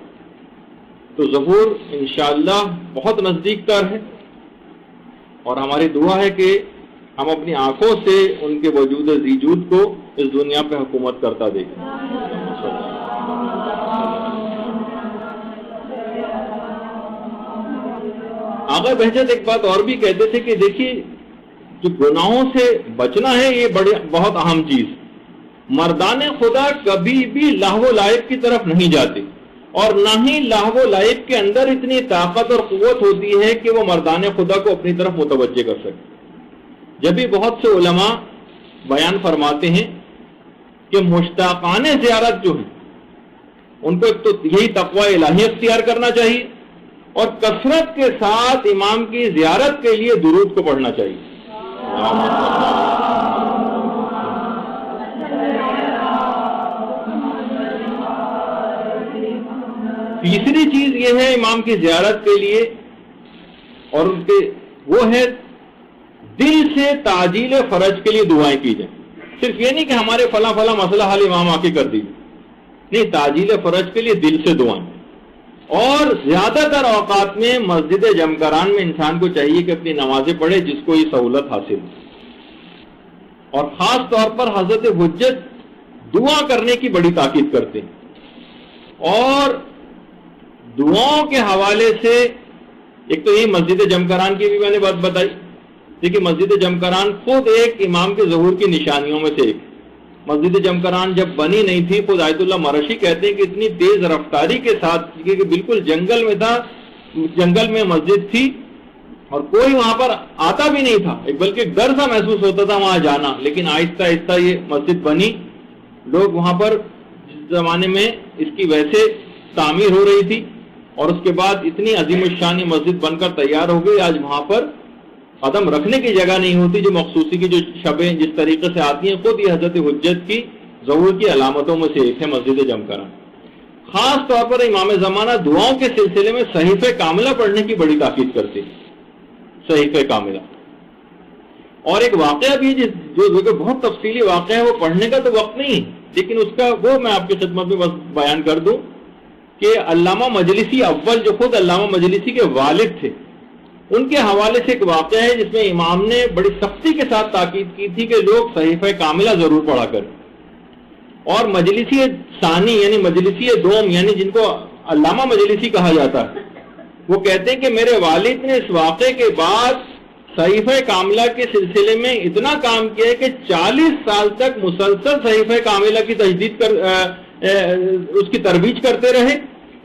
تو ظہور انشاءاللہ بہت نزدیک تر ہے، اور ہماری دعا ہے کہ ہم اپنی آنکھوں سے ان کے وجود ذیجود کو اس دنیا پہ حکومت کرتا دیکھیں. آقا بہجت ایک بات اور بھی کہتے تھے کہ دیکھیے جو گناہوں سے بچنا ہے یہ بہت اہم چیز. مردان خدا کبھی بھی لہو و لعب کی طرف نہیں جاتے، اور نہ ہی لہو و لعب کے اندر اتنی طاقت اور قوت ہوتی ہے کہ وہ مردان خدا کو اپنی طرف متوجہ کر سکے. جب بھی بہت سے علماء بیان فرماتے ہیں کہ مشتاقان زیارت جو ہیں ان کو ایک تو یہی تقوی الہی اختیار کرنا چاہیے، اور کثرت کے ساتھ امام کی زیارت کے لیے درود کو پڑھنا چاہیے. تیسری چیز یہ ہے امام کی زیارت کے لیے، اور ان کے وہ ہے دل سے تعجیل فرج کے لیے دعائیں کی جائیں. صرف یہ نہیں کہ ہمارے فلاں مسئلہ حل امام آ کے کر دیجیے، نہیں، تعجیل فرج کے لیے دل سے دعائیں. اور زیادہ تر اوقات میں مسجد جمکران میں انسان کو چاہیے کہ اپنی نمازیں پڑھے جس کو یہ سہولت حاصل ہو. اور خاص طور پر حضرت حجت دعا کرنے کی بڑی تاکید کرتے ہیں، اور دعاؤں کے حوالے سے ایک تو یہ مسجد جمکران کی بھی میں نے بات بتائی. دیکھیے مسجد جمکران خود ایک امام کے ظہور کی نشانیوں میں سے ایک. مسجد جمکران جب بنی نہیں تھی، خود آیت اللہ مرشی کہتے ہیں کہ اتنی تیز رفتاری کے ساتھ، کہ بالکل جنگل میں تھا، جنگل میں مسجد تھی اور کوئی وہاں پر آتا بھی نہیں تھا، بلکہ ڈر سا محسوس ہوتا تھا وہاں جانا، لیکن آہستہ آہستہ یہ مسجد بنی، لوگ وہاں پر جس زمانے میں اس کی ویسے تعمیر ہو رہی تھی اور اس کے بعد اتنی عظیم الشان مسجد بن کر تیار ہو گئی، آج وہاں پر قدم رکھنے کی جگہ نہیں ہوتی، جو مخصوصی کی جو شبیں جس طریقے سے آتی ہیں، خود یہ حضرت حجت کی ظہور کی علامتوں میں سے ایک ہے مسجد جمکرہ۔ خاص طور پر امام زمانہ دعاؤں کے سلسلے میں صحیفہ کاملہ پڑھنے کی بڑی تاکید کرتے ہیں، صحیفہ کاملہ۔ اور ایک واقعہ بھی جو بہت تفصیلی واقعہ ہے، وہ پڑھنے کا تو وقت نہیں، لیکن اس کا وہ میں آپ کی خدمت میں بس بیان کر دوں کہ علامہ مجلسی اول، جو خود علامہ مجلسی کے والد تھے، ان کے حوالے سے ایک واقعہ ہے جس میں امام نے بڑی سختی کے ساتھ تاکید کی تھی کہ لوگ صحیفہ کاملہ ضرور پڑھا کریں۔ اور مجلسی ثانی یعنی مجلسی دوم، یعنی جن کو علامہ مجلسی کہا جاتا ہے، وہ کہتے ہیں کہ میرے والد نے اس واقعے کے بعد صحیفہ کاملہ کے سلسلے میں اتنا کام کیا ہے کہ 40 سال تک مسلسل صحیفہ کاملہ کی تجدید اس کی ترویج کرتے رہے،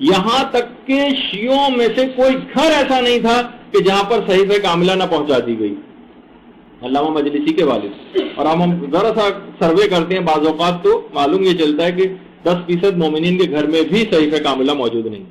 یہاں تک کہ شیعوں میں سے کوئی گھر ایسا نہیں تھا کہ جہاں پر صحیفہ کاملہ نہ پہنچا دی گئی، علامہ مجلسی کے والد۔ اور ہم ذرا سا سروے کرتے ہیں، بعض اوقات تو معلوم یہ چلتا ہے کہ 10% مومنین کے گھر میں بھی صحیفہ کاملہ موجود نہیں۔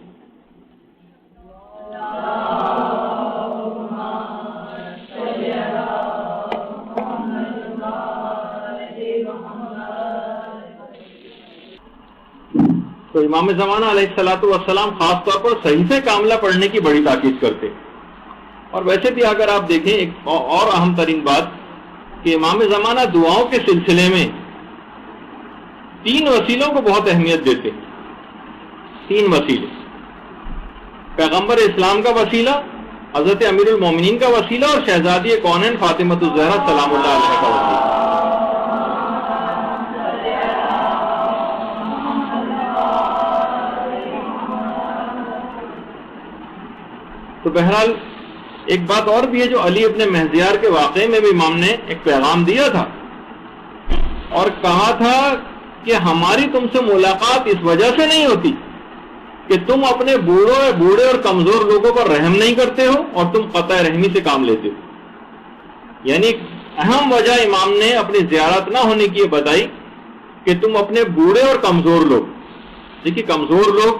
تو امام زمانہ علیہ الصلوۃ والسلام خاص طور پر صحیفہ کاملہ پڑھنے کی بڑی تاکید کرتے۔ اور ویسے بھی اگر آپ دیکھیں ایک اور اہم ترین بات کہ امام زمانہ دعاؤں کے سلسلے میں 3 وسیلوں کو بہت اہمیت دیتے، 3 وسیلے: پیغمبر اسلام کا وسیلہ، حضرت امیر المومنین کا وسیلہ، اور شہزادی کونین فاطمۃ الزہرا سلام اللہ علیہ کا وسیلہ۔ تو بہرحال ایک بات اور بھی ہے، جو علی ابن مہزیار کے واقعے میں بھی امام نے ایک پیغام دیا تھا اور کہا تھا کہ ہماری تم سے ملاقات اس وجہ سے نہیں ہوتی کہ تم اپنے بوڑھے اور کمزور لوگوں پر رحم نہیں کرتے ہو اور تم قطع رحمی سے کام لیتے ہو۔ یعنی اہم وجہ امام نے اپنی زیارت نہ ہونے کی یہ بتائی کہ تم اپنے بوڑھے اور کمزور لوگ، دیکھیے کمزور لوگ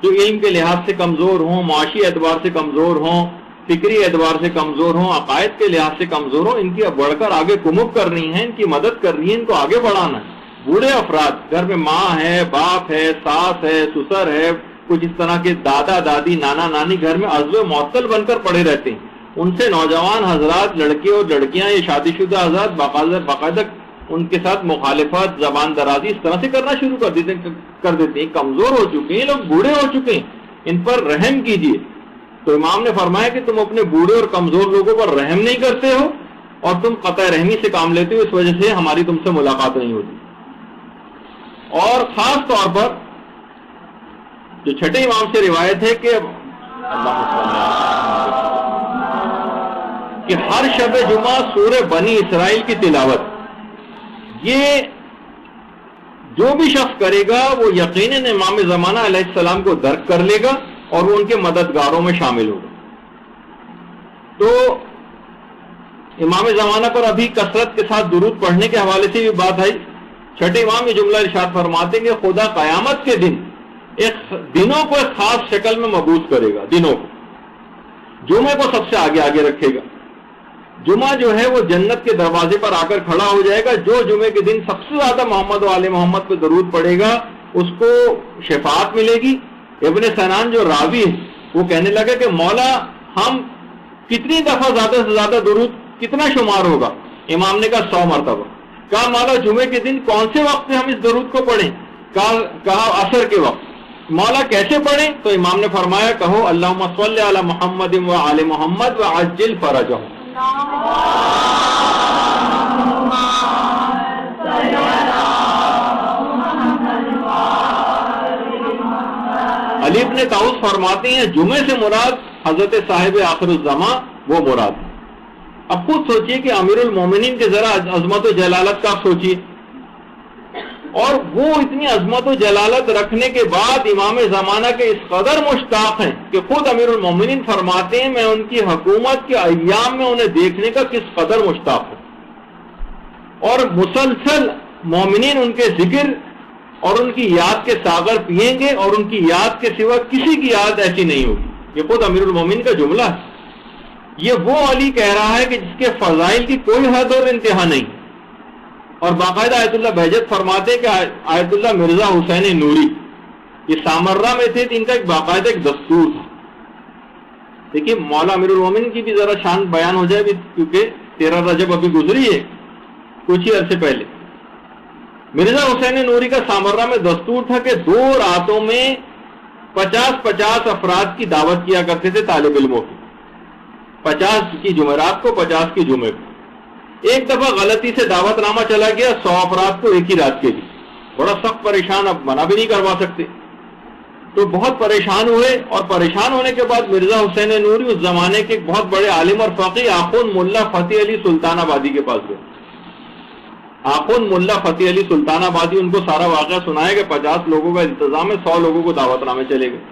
جو علم کے لحاظ سے کمزور ہوں، معاشی اعتبار سے کمزور ہوں، فکری اعتبار سے کمزور ہوں، عقائد کے لحاظ سے کمزور ہوں، ان کی اب بڑھ کر آگے کمک کرنی ہے، ان کی مدد کرنی ہے، ان کو آگے بڑھانا ہے۔ بوڑھے افراد، گھر میں ماں ہے، باپ ہے، ساس ہے، سسر ہے، کچھ اس طرح کے دادا دادی نانا نانی گھر میں عضو معطل بن کر پڑے رہتے ہیں، ان سے نوجوان حضرات، لڑکے اور لڑکیاں، یہ شادی شدہ حضرات باقاعدہ ان کے ساتھ مخالفت، زبان درازی اس طرح سے کرنا شروع کر دیتے ہیں۔ کمزور ہو چکے ہیں لوگ، بوڑھے ہو چکے ہیں، ان پر رحم کیجیے۔ تو امام نے فرمایا کہ تم اپنے بوڑھے اور کمزور لوگوں پر رحم نہیں کرتے ہو اور تم قطع رحمی سے کام لیتے ہو، اس وجہ سے ہماری تم سے ملاقات نہیں ہوتی۔ اور خاص طور پر جو چھٹے امام سے روایت ہے کہ ہر شب جمعہ سورہ بنی اسرائیل کی تلاوت، یہ جو بھی شخص کرے گا وہ یقیناً امام زمانہ علیہ السلام کو درک کر لے گا اور وہ ان کے مددگاروں میں شامل ہوگا۔ تو امام زمانہ پر ابھی کثرت کے ساتھ درود پڑھنے کے حوالے سے بھی بات آئی۔ چھٹے امام یہ جملہ ارشاد فرماتے ہیں کہ خدا قیامت کے دن دنوں کو ایک خاص شکل میں مبعوث کرے گا، دنوں کو جمعے کو سب سے آگے رکھے گا۔ جمعہ جو ہے وہ جنت کے دروازے پر آ کر کھڑا ہو جائے گا، جو جمعے کے دن سب سے زیادہ محمد و آل محمد پہ درود پڑے گا اس کو شفاعت ملے گی۔ ابن سنان جو راوی ہے وہ کہنے لگا کہ مولا ہم کتنی دفعہ زیادہ سے زیادہ درود کتنا شمار ہوگا؟ امام نے کہا 100 مرتبہ۔ کہا مولا جمعے کے دن کون سے وقت میں ہم اس درود کو پڑھیں؟ کہا عصر کے وقت۔ مولا کیسے پڑھیں؟ تو امام نے فرمایا کہو اللہم صلی علی محمد و آل محمد وعجل فرجہم۔ علی ابن طاؤس فرماتے ہیں جمعے سے مراد حضرت صاحب آخر الزماں وہ مراد۔ اب خود سوچئے کہ امیر المومنین کے ذرا عظمت و جلالت کا سوچئے، اور وہ اتنی عظمت و جلالت رکھنے کے بعد امام زمانہ کے اس قدر مشتاق ہیں کہ خود امیر المومنین فرماتے ہیں میں ان کی حکومت کے ایام میں انہیں دیکھنے کا کس قدر مشتاق ہوں، اور مسلسل مومنین ان کے ذکر اور ان کی یاد کے ساغر پئیں گے، اور ان کی یاد کے سوا کسی کی یاد ایسی نہیں ہوگی. یہ خود امیر المومنین کا جملہ ہے. یہ وہ علی کہہ رہا ہے کہ جس کے فضائل کی کوئی حد اور انتہا نہیں. اور باقاعدہ آیت اللہ بہجت فرماتے ہیں کہ آیت اللہ مرزا حسین نوری یہ سامرہ میں تھے، ان کا ایک باقاعدہ ایک دستور تھا. دیکھیے مولا امیر المومنین کی بھی ذرا شان بیان ہو جائے بھی، کیونکہ 13 رجب ابھی گزری ہے کچھ ہی عرصے پہلے. مرزا حسین نوری کا سامرہ میں دستور تھا کہ 2 راتوں میں 50 افراد کی دعوت کیا کرتے تھے، طالب علموں کی، 50 کی جمعرات کو، 50 کی جمعے کو. ایک دفعہ غلطی سے دعوت نامہ چلا گیا 100 افراد کو ایک ہی رات کے لیے. بڑا سخت پریشان، اب منع بھی نہیں کروا سکتے، تو بہت پریشان ہوئے. اور پریشان ہونے کے بعد مرزا حسین نوری اس زمانے کے ایک بہت بڑے عالم اور فقیہ آخوند ملا فتح علی سلطان آبادی کے پاس گئے. آخوند ملا فتح علی سلطان آبادی ان کو سارا واقعہ سنایا کہ 50 لوگوں کا انتظام ہے، 100 لوگوں کو دعوت نامے چلے گئے.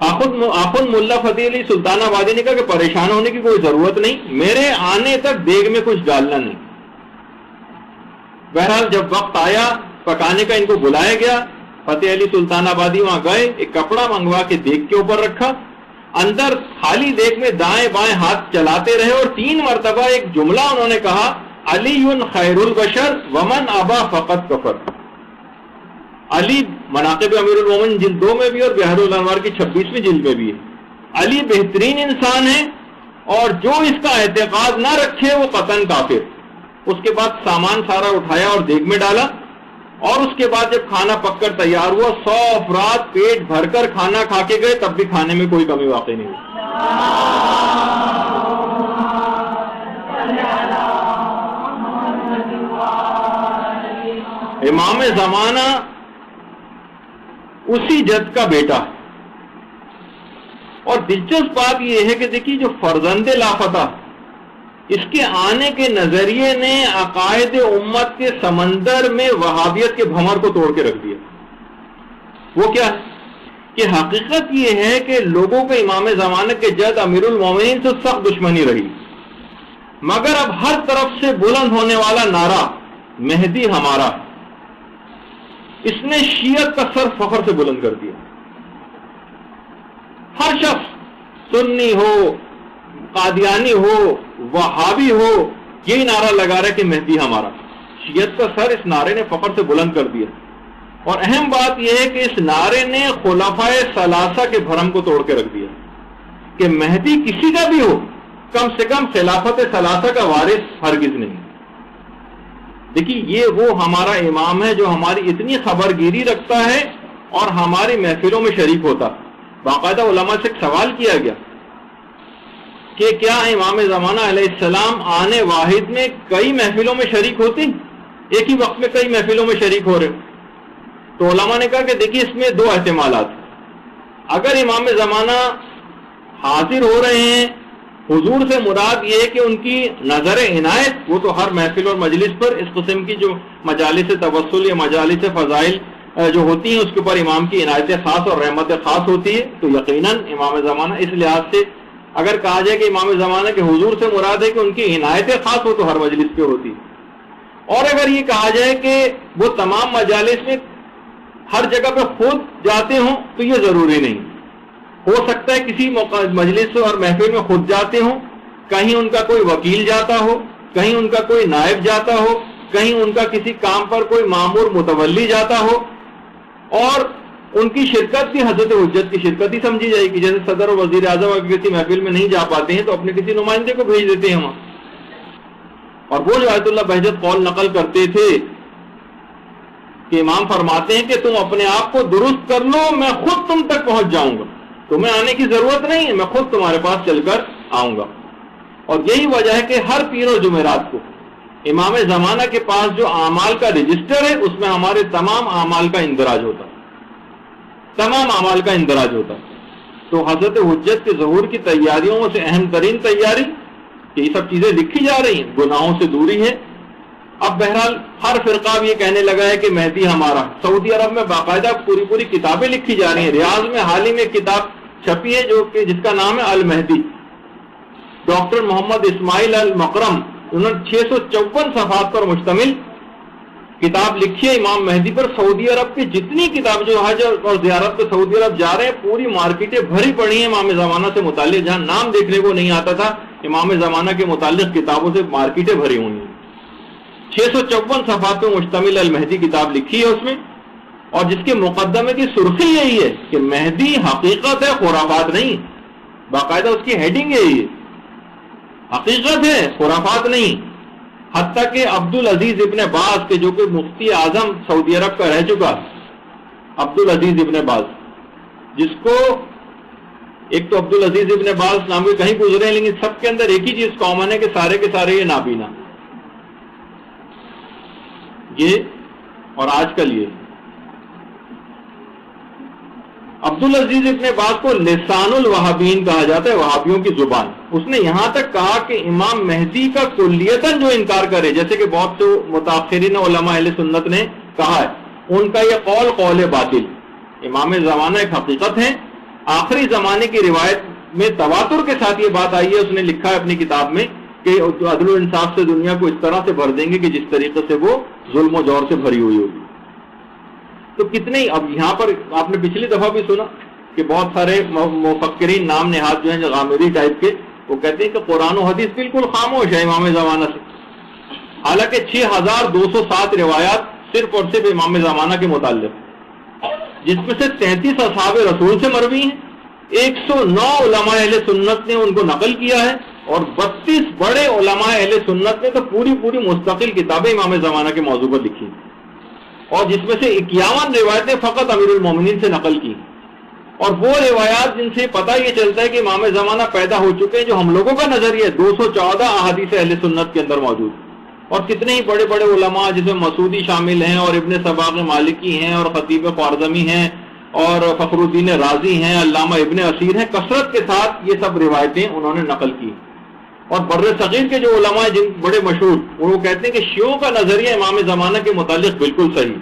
آخوند ملا فتح علی سلطان آبادی نے کہا کہ پریشان ہونے کی کوئی ضرورت نہیں، میرے آنے تک دیگ میں کچھ ڈالنا نہیں. بہرحال جب وقت آیا پکانے کا ان کو بلایا گیا. فتح علی سلطان آبادی وہاں گئے، ایک کپڑا منگوا کے دیگ کے اوپر رکھا، اندر خالی دیگ میں دائیں بائیں ہاتھ چلاتے رہے، اور 3 مرتبہ ایک جملہ انہوں نے کہا، علی خیر البشر ومن ابا فقط کفر. علی مناقب امیر المومنین جلد 2 میں بھی اور بحر الانوار کی 26ویں جلد میں بھی ہے. علی بہترین انسان ہے، اور جو اس کا اعتقاد نہ رکھے وہ قطعاً کافر. اس کے بعد سامان سارا اٹھایا اور دیگ میں ڈالا، اور اس کے بعد جب کھانا پک کر تیار ہوا 100 افراد پیٹ بھر کر کھانا کھا کے گئے، تب بھی کھانے میں کوئی کمی واقع نہیں ہوئی. امام زمانہ اسی جد کا بیٹا ہے. اور دلچسپ بات یہ ہے کہ دیکھیے جو فرزند لافتہ، اس کے آنے کے نظریے نے عقائد امت کے سمندر میں وہابیت کے بھنور کو توڑ کے رکھ دیا. وہ کیا ہے کہ حقیقت یہ ہے کہ لوگوں کو امام زمانہ کے جد امیر المومنین سے سخت دشمنی رہی، مگر اب ہر طرف سے بلند ہونے والا نعرہ مہدی ہمارا، اس نے شیعت کا سر فخر سے بلند کر دیا. ہر شخص سنی ہو، قادیانی ہو، وہابی ہو، یہی نعرہ لگا رہا ہے کہ مہدی ہمارا. شیعت کا سر اس نعرے نے فخر سے بلند کر دیا. اور اہم بات یہ ہے کہ اس نعرے نے خلفائے ثلاثہ کے بھرم کو توڑ کے رکھ دیا کہ مہدی کسی کا بھی ہو، کم سے کم خلافت ثلاثہ کا وارث ہرگز نہیں. دیکھیے یہ وہ ہمارا امام ہے جو ہماری اتنی خبرگیری رکھتا ہے اور ہماری محفلوں میں شریک ہوتا. باقاعدہ علماء سے ایک سوال کیا گیا کہ کیا امام زمانہ علیہ السلام آنے واحد میں کئی محفلوں میں شریک ہوتے ہیں، ایک ہی وقت میں کئی محفلوں میں شریک ہو رہے؟ تو علماء نے کہا کہ دیکھیے اس میں 2 احتمالات. اگر امام زمانہ حاضر ہو رہے ہیں، حضور سے مراد یہ ہے کہ ان کی نظر عنایت، وہ تو ہر محفل اور مجلس پر اس قسم کی جو مجالس توسل یا مجالس فضائل جو ہوتی ہیں اس کے اوپر امام کی عنایت خاص اور رحمت خاص ہوتی ہے. تو یقیناً امام زمانہ اس لحاظ سے اگر کہا جائے کہ امام زمانہ کے حضور سے مراد ہے کہ ان کی عنایت خاص، وہ تو ہر مجلس پہ ہوتی ہے. اور اگر یہ کہا جائے کہ وہ تمام مجالس میں ہر جگہ پہ خود جاتے ہوں تو یہ ضروری نہیں. ہو سکتا ہے کسی مجلس اور محفل میں خود جاتے ہوں، کہیں ان کا کوئی وکیل جاتا ہو، کہیں ان کا کوئی نائب جاتا ہو، کہیں ان کا کسی کام پر کوئی مامور متولی جاتا ہو، اور ان کی شرکت بھی حضرت حجت کی شرکت ہی سمجھی جائے گی. جیسے صدر اور وزیر اعظم اگر کسی محفل میں نہیں جا پاتے ہیں تو اپنے کسی نمائندے کو بھیج دیتے ہیں وہاں. اور وہ جو آیت اللہ بہجت قول نقل کرتے تھے کہ امام فرماتے ہیں کہ تم اپنے آپ کو درست کر لو، میں خود تم تک پہنچ جاؤں گا، تمہیں آنے کی ضرورت نہیں ہے، میں خود تمہارے پاس چل کر آؤں گا. اور یہی وجہ ہے کہ ہر پیر و جمعرات کو امام زمانہ کے پاس جو اعمال کا رجسٹر ہے اس میں ہمارے تمام اعمال کا اندراج ہوتا ہے، تمام اعمال کا اندراج ہوتا ہے. تو حضرت حجت کے ظہور کی تیاریوں سے اہم ترین تیاری کہ یہ سب چیزیں لکھی جا رہی ہیں، گناہوں سے دوری ہے، اب بہرحال ہر فرقہ بھی یہ کہنے لگا ہے کہ مہدی ہمارا. سعودی عرب میں باقاعدہ پوری کتابیں لکھی جا رہی ہیں. ریاض میں حال ہی میں کتاب چھپی ہے جس کا نام ہے المہدی. ڈاکٹر محمد اسماعیل المکرم، انہوں نے 654 صفحات پر مشتمل کتاب لکھی ہے امام مہدی پر. سعودی عرب کی جتنی کتاب جو حج اور زیارت پہ سعودی عرب جا رہے ہیں پوری مارکیٹیں بھری پڑی ہیں امام زمانہ سے متعلق. جہاں نام دیکھنے کو نہیں آتا تھا امام زمانہ کے متعلق کتابوں سے مارکیٹیں بھری ہوئی ہیں. 654 صفحات پہ مشتمل المہدی کتاب لکھی ہے اس میں، اور جس کے مقدمے کی سرخی یہی ہے کہ مہدی حقیقت ہے، خرافات نہیں. باقاعدہ اس کی ہیڈنگ یہی ہے، حقیقت ہے خرافات نہیں. حتیٰ کہ عبدالعزیز ابن باز کے جو کہ مفتی اعظم سعودی عرب کا رہ چکا، عبدالعزیز ابن باز، جس کو ایک تو عبدالعزیز ابن باز نام کے کہیں گزرے ہیں لیکن سب کے اندر ایک ہی چیز کامن ہے کہ سارے کے سارے یہ نابینا، یہ اور آج کل یہ. عبدالعزیز ابن باز کو لسان الوہابین کہا جاتا ہے، وہابیوں کی زبان. اس نے یہاں تک کہا کہ امام مہدی کا کلیتاً جو انکار کرے، جیسے کہ بہت سے متاخرین علماء اہل سنت نے کہا ہے، ان کا یہ قول باطل. امام زمانہ ایک حقیقت ہے. آخری زمانے کی روایت میں تواتر کے ساتھ یہ بات آئی ہے. اس نے لکھا ہے اپنی کتاب میں کہ عدل و انصاف سے دنیا کو اس طرح سے بھر دیں گے کہ جس طریقے سے وہ ظلم و جور سے بھری ہوئی ہوگی. تو کتنے اب یہاں پر آپ نے پچھلی دفعہ بھی سنا کہ بہت سارے مفکرین نام نہاد جو ہیں جو غامدی ٹائپ کے، وہ کہتے ہیں کہ قرآن و حدیث بالکل خاموش ہے امام زمانہ سے. حالانکہ 6207 روایات صرف اور صرف امام زمانہ کے متعلق، جس میں سے 33 اصحاب رسول سے مروی ہیں، 109 علماء اہل سنت نے ان کو نقل کیا ہے، اور 32 بڑے علماء اہل سنت نے تو پوری مستقل کتابیں امام زمانہ کے موضوع پر لکھی، اور جس میں سے 51 روایتیں فقط امیر المومنین سے نقل کی. اور وہ روایات جن سے پتہ یہ چلتا ہے کہ امام زمانہ پیدا ہو چکے ہیں، جو ہم لوگوں کا نظریہ 214 احادیث اہل سنت کے اندر موجود. اور کتنے ہی بڑے بڑے علماء جس میں مسعودی شامل ہیں، اور ابن سباق مالکی ہیں، اور خطیب خوارزمی ہیں، اور فخر الدین رازی ہیں، علامہ ابن اسیر ہیں، کثرت کے ساتھ یہ سب روایتیں انہوں نے نقل کی. اور بر صغیر کے جو علماء ہیں جن بڑے مشہور، وہ کہتے ہیں کہ شیعوں کا نظریہ امام زمانہ کے متعلق بالکل صحیح.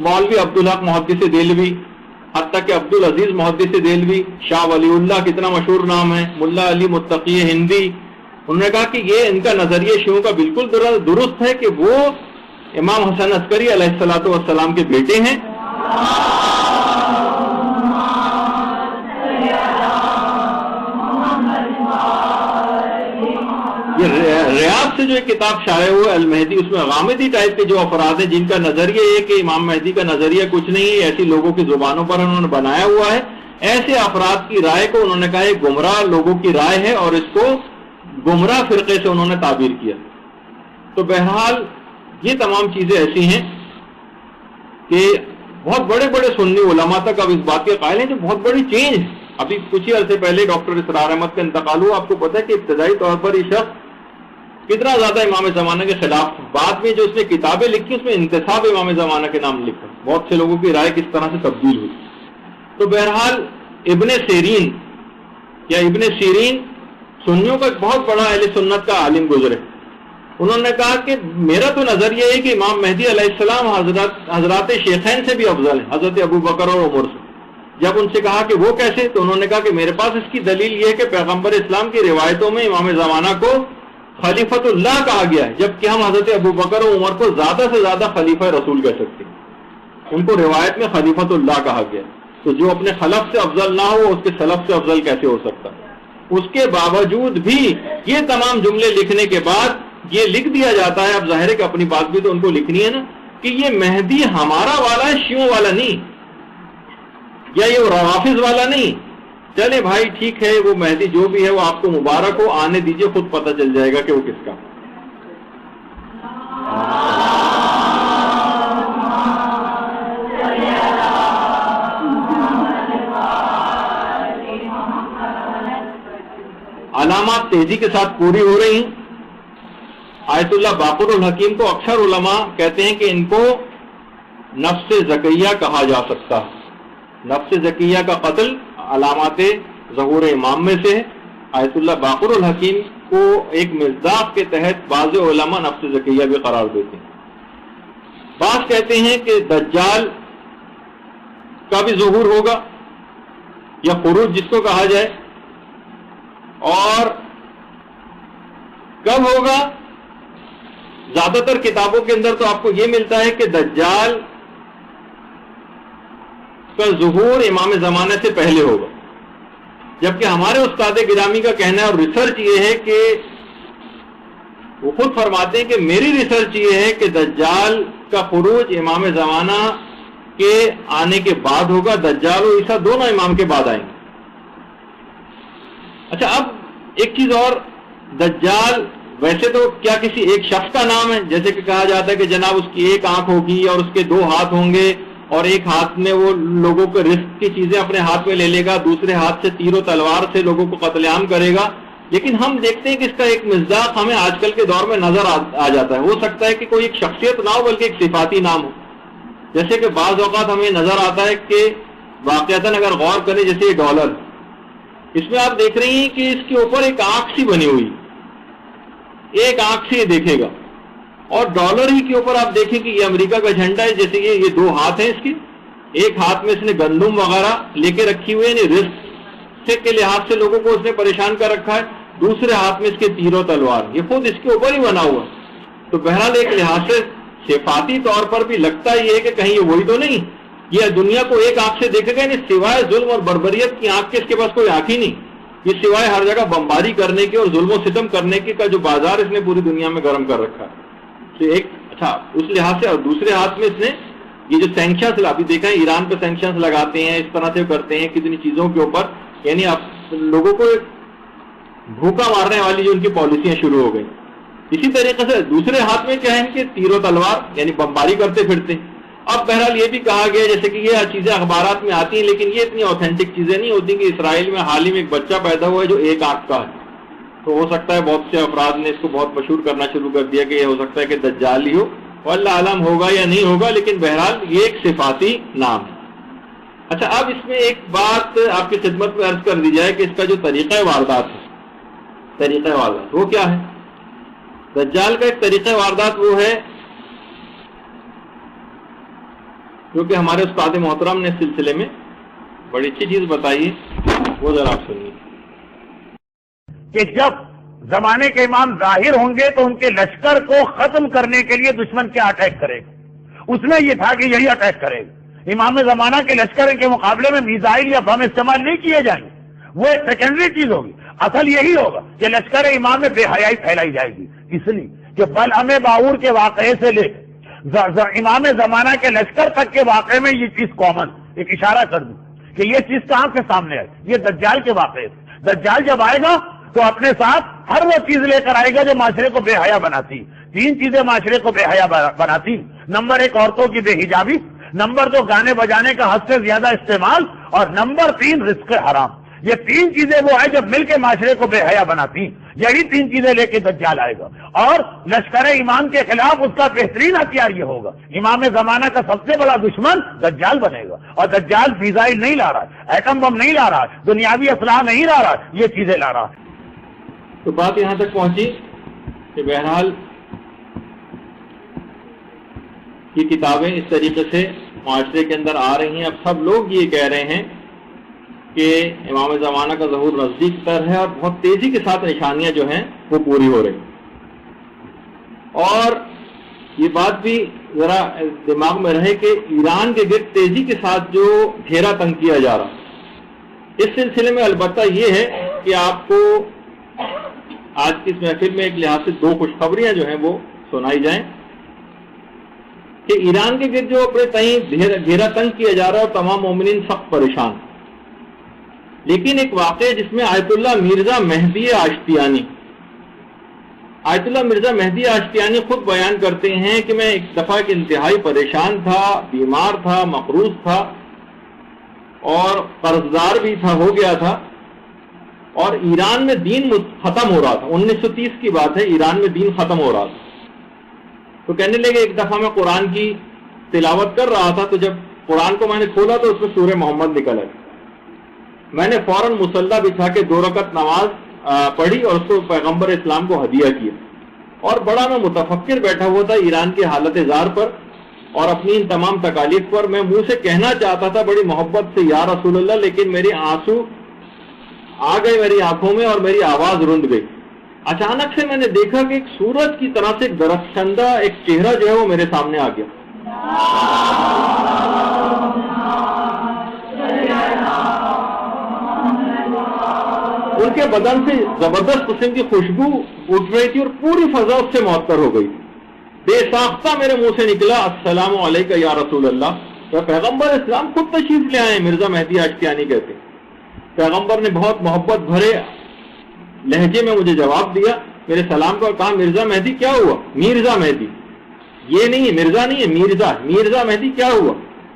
مولوی عبدالحق محدث دہلوی، حتیٰ کہ عبدالعزیز محدث دہلوی، شاہ ولی اللہ کتنا مشہور نام ہے، ملا علی متقی ہندی، انہوں نے کہا کہ یہ ان کا نظریہ شیعوں کا بالکل درست ہے کہ وہ امام حسن عسکری علیہ الصلوۃ والسلام کے بیٹے ہیں. یہ ریاض سے جو ایک کتاب شائع ہوا المہدی، اس میں غامدی ٹائپ کے جو افراد ہیں جن کا نظریہ یہ ہے کہ امام مہدی کا نظریہ کچھ نہیں ہے، ایسی لوگوں کی زبانوں پر انہوں نے بنایا ہوا ہے، ایسے افراد کی رائے کو انہوں نے کہا یہ گمراہ لوگوں کی رائے ہے، اور اس کو گمراہ فرقے سے انہوں نے تعبیر کیا. تو بہرحال یہ تمام چیزیں ایسی ہیں کہ بہت بڑے بڑے سنی علماء تک اب اس بات کے قائل ہیں جو بہت بڑی چینج. ابھی کچھ ہی عرصے پہلے ڈاکٹر اسرار احمد کا انتقال ہوا، آپ کو پتا ہے کہ ابتدائی طور پر یہ شخص کتنا زیادہ امام زمانہ کے خلاف، بعد میں جو اس نے کتابیں لکھی اس میں انتصاب امام زمانہ کے نام لکھا، بہت سے لوگوں کی رائے کس طرح سے تبدیل ہوئی. تو بہرحال ابن سیرین یا ابن سیرین سنیوں کا ایک بہت بڑا اہل سنت کا عالم گزرے. انہوں نے کہا کہ میرا تو نظر یہ ہے کہ امام مہدی علیہ السلام حضرات شیخین سے بھی افضل ہیں، حضرت ابو بکر اور عمر سے. جب ان سے کہا کہ وہ کیسے، تو انہوں نے کہا کہ میرے پاس اس کی دلیل یہ ہے کہ پیغمبر اسلام کی روایتوں میں امام زمانہ کو خلیفۃ اللہ کہا گیا ہے، جبکہ ہم حضرت ابو بکر و عمر کو زیادہ سے زیادہ خلیفہ رسول کہہ سکتے ہیں. ان کو روایت میں خلیفۃ اللہ کہا گیا ہے. تو جو اپنے خلف سے افضل نہ ہو اس کے سلف سے افضل کیسے ہو سکتا؟ اس کے باوجود بھی یہ تمام جملے لکھنے کے بعد یہ لکھ دیا جاتا ہے، اب ظاہر ہے کہ اپنی بات بھی تو ان کو لکھنی ہے نا، کہ یہ مہدی ہمارا والا ہے، شیعوں والا نہیں، یا یہ روافض والا نہیں. چلے بھائی ٹھیک ہے، وہ مہدی جو بھی ہے وہ آپ کو مبارک ہو، آنے دیجئے، خود پتہ چل جائے گا کہ وہ کس کا. علامات تیزی کے ساتھ پوری ہو رہی ہیں. آیت اللہ باقر الحکیم کو اکثر علماء کہتے ہیں کہ ان کو نفس زکیہ کہا جا سکتا ہے. نفس زکیہ کا قتل علامات ظہور امام میں سے ہے. آیت اللہ باقر الحکیم کو ایک مصداق کے تحت بعض علماء نفس زکیہ بھی قرار دیتے ہیں. بعض کہتے ہیں کہ دجال کا بھی ظہور ہوگا یا خروج جس کو کہا جائے, اور کب ہوگا. زیادہ تر کتابوں کے اندر تو آپ کو یہ ملتا ہے کہ دجال کا ظہور امام زمانہ سے پہلے ہوگا, جبکہ ہمارے استاد گرامی کا کہنا ہے اور ریسرچ یہ ہے کہ وہ خود فرماتے ہیں کہ میری ریسرچ یہ ہے کہ دجال کا خروج امام زمانہ کے آنے کے بعد ہوگا. دجال و عیسیٰ دونوں امام کے بعد آئیں گے. اچھا, اب ایک چیز اور, دجال ویسے تو کیا کسی ایک شخص کا نام ہے؟ جیسے کہ کہا جاتا ہے کہ جناب اس کی ایک آنکھ ہوگی اور اس کے 2 ہاتھ ہوں گے, اور ایک ہاتھ میں وہ لوگوں کو رزق کی چیزیں اپنے ہاتھ میں لے لے گا, دوسرے ہاتھ سے تیر و تلوار سے لوگوں کو قتل عام کرے گا. لیکن ہم دیکھتے ہیں کہ اس کا ایک مصداق ہمیں آج کل کے دور میں نظر آ جاتا ہے. ہو سکتا ہے کہ کوئی ایک شخصیت نہ ہو بلکہ ایک صفاتی نام ہو. جیسے کہ بعض اوقات ہمیں نظر آتا ہے کہ واقعتاً اگر غور کریں, جیسے یہ ڈالر, اس میں آپ دیکھ رہی ہیں کہ اس کے اوپر ایک آنکھ سی بنی ہوئی, ایک آنکھ سے یہ دیکھے گا, اور ڈالر ہی کے اوپر آپ دیکھیں کہ یہ امریکہ کا جھنڈا ہے. جیسے یہ 2 ہاتھ ہیں اس کے, ایک ہاتھ میں اس نے گندم وغیرہ لے کے رکھی ہوئی ہے, یعنی رزق کے لحاظ سے لوگوں کو اس نے پریشان کر رکھا ہے, دوسرے ہاتھ میں اس کے تیر و تلوار, یہ خود اس کے اوپر ہی بنا ہوا. تو بہرحال ایک لحاظ سے صفاتی طور پر بھی لگتا یہ ہے کہ کہیں یہ وہی تو نہیں, یہ دنیا کو ایک آنکھ سے دیکھے گا, یعنی سوائے ظلم اور بربریت کی آنکھ کے اس کے پاس کوئی آنکھ ہی نہیں. یہ سوائے ہر جگہ بمباری کرنے کے اور ظلم و ستم کرنے کے کا جو بازار اس نے پوری دنیا میں گرم کر رکھا ہے. تو ایک اچھا اس لحاظ سے, اور دوسرے ہاتھ میں اس نے یہ جو سینکشنز ابھی دیکھا ہے, ایران پہ سینکشنز لگاتے ہیں, اس طرح سے کرتے ہیں کتنی چیزوں کے اوپر, یعنی اب لوگوں کو بھوکا مارنے والی جو ان کی پالیسیاں شروع ہو گئی. اسی طریقے سے دوسرے ہاتھ میں کیا ہے کہ تیر و تلوار, یعنی بمباری کرتے پھرتے ہیں. اب بہرحال یہ بھی کہا گیا جیسے کہ یہ چیزیں اخبارات میں آتی ہیں, لیکن یہ اتنی آتھینٹک چیزیں نہیں ہوتی کہ اسرائیل میں حال ہی میں ایک بچہ پیدا ہوا ہے جو ایک آنکھ کا ہے. تو ہو سکتا ہے بہت سے افراد نے اس کو بہت مشہور کرنا شروع کر دیا کہ یہ ہو سکتا ہے کہ دجال ہی ہو, واللہ عالم ہوگا یا نہیں ہوگا, لیکن بہرحال یہ ایک صفاتی نام ہے. اچھا, اب اس میں ایک بات آپ کی خدمت میں عرض کر دی جائے کہ اس کا جو طریقہ واردات ہے, طریقہ واردات وہ کیا ہے. دجال کا ایک طریقہ واردات وہ ہے جو کہ ہمارے استاد محترم نے اس سلسلے میں بڑی اچھی چیز بتائی ہے, وہ ذرا آپ سنیے. کہ جب زمانے کے امام ظاہر ہوں گے تو ان کے لشکر کو ختم کرنے کے لیے دشمن کیا اٹیک کرے گا, اس میں یہ تھا کہ یہی اٹیک کرے گا. امام زمانہ کے لشکر کے مقابلے میں میزائل یا بم استعمال نہیں کیے جائیں گے, وہ ایک سیکنڈری چیز ہوگی. اصل یہی ہوگا کہ لشکر امام میں بے حیائی پھیلائی جائے گی, اس لیے کہ بلعم باور کے واقعے سے لے امام زمانہ کے لشکر تک کے واقعے میں یہ چیز کامن, ایک اشارہ کر دوں کہ یہ چیز کہاں سے سامنے آئے, یہ دجال کے واقعے سے. دجال جب آئے گا تو اپنے ساتھ ہر وہ چیز لے کر آئے گا جو معاشرے کو بے حیا بناتی. 3 چیزیں معاشرے کو بے حیا بناتی. نمبر 1 عورتوں کی بے حجابی, نمبر 2 گانے بجانے کا حد سے زیادہ استعمال, اور نمبر 3 رزق حرام. یہ 3 چیزیں وہ ہیں جو مل کے معاشرے کو بے حیا بناتی. یہی 3 چیزیں لے کے دجال آئے گا, اور لشکر امام کے خلاف اس کا بہترین ہتھیار یہ ہوگا. امام زمانہ کا سب سے بڑا دشمن دجال بنے گا, اور دجال فضائل نہیں لا رہا ہے, ایٹم بم نہیں لا رہا ہے, دنیاوی اسلحہ نہیں لا رہا ہے, یہ چیزیں لا رہا ہے. تو بات یہاں تک پہنچی کہ بہرحال یہ کتابیں اس طریقے سے معاشرے کے اندر آ رہی ہیں. اب سب لوگ یہ کہہ رہے ہیں کہ امام زمانہ کا ظہور نزدیک تر ہے, اور بہت تیزی کے ساتھ نشانیاں جو ہیں وہ پوری ہو رہی. اور یہ بات بھی ذرا دماغ میں رہے کہ ایران کے گرد تیزی کے ساتھ جو گھیرا تنگ کیا جا رہا, اس سلسلے میں البتہ یہ ہے کہ آپ کو آج کی اس محفل میں ایک لحاظ سے 2 خوشخبریاں جو ہیں وہ سنائی جائیں کہ ایران کے گرد جو اپنے تئیں گھیرا تنگ کیا جا رہا ہے اور تمام مومنین سخت پریشان. لیکن ایک واقعہ جس میں آیت اللہ مرزا مہدی آشتیانی خود بیان کرتے ہیں کہ میں ایک دفعہ ایک انتہائی پریشان تھا, بیمار تھا, مقروض تھا اور قرضدار بھی تھا, ہو گیا تھا, اور ایران میں دین ختم ہو رہا تھا. 1930 کی بات ہے, ایران میں دین ختم ہو رہا تھا. تو کہنے لگے ایک دفعہ میں قرآن کی تلاوت کر رہا تھا, تو جب قرآن کو میں نے کھولا تو اس میں سورہ محمد نکل آئی. میں نے فوراً مصلی بچھا کے 2 رکعت نماز پڑھی اور اس کو پیغمبر اسلام کو ہدیہ کیا. اور بڑا میں متفکر بیٹھا ہوا تھا ایران کے حالت زار پر اور اپنی ان تمام تکالیف پر. میں منہ سے کہنا چاہتا تھا بڑی محبت سے یا رسول اللہ، لیکن میرے آنسو آ گئے میری آنکھوں میں اور میری آواز رند گئی. اچانک سے میں نے دیکھا کہ ایک سورج کی طرح سے ایک درخشندہ ایک چہرہ جو ہے وہ میرے سامنے آ گیا. ان کے بدن سے زبردست قسم کی خوشبو اٹھ رہی تھی اور پوری فضا اس سے معطر ہو گئی. بے ساختہ میرے منہ سے نکلا السلام علیکم یا رسول اللہ. تو پیغمبر اسلام خود تشریف لے آئے، مرزا مہدی آشتیانی کہتے. پیغمبر نے بہت محبت بھرے لہجے میں مجھے جواب دیا، میرے سلام کو کہا مرزا مہدی کیا ہوا؟ میرزا مہدی، یہ نہیں ہے مرزا نہیں ہے، میرزا. میرزا مہدی کیا ہوا؟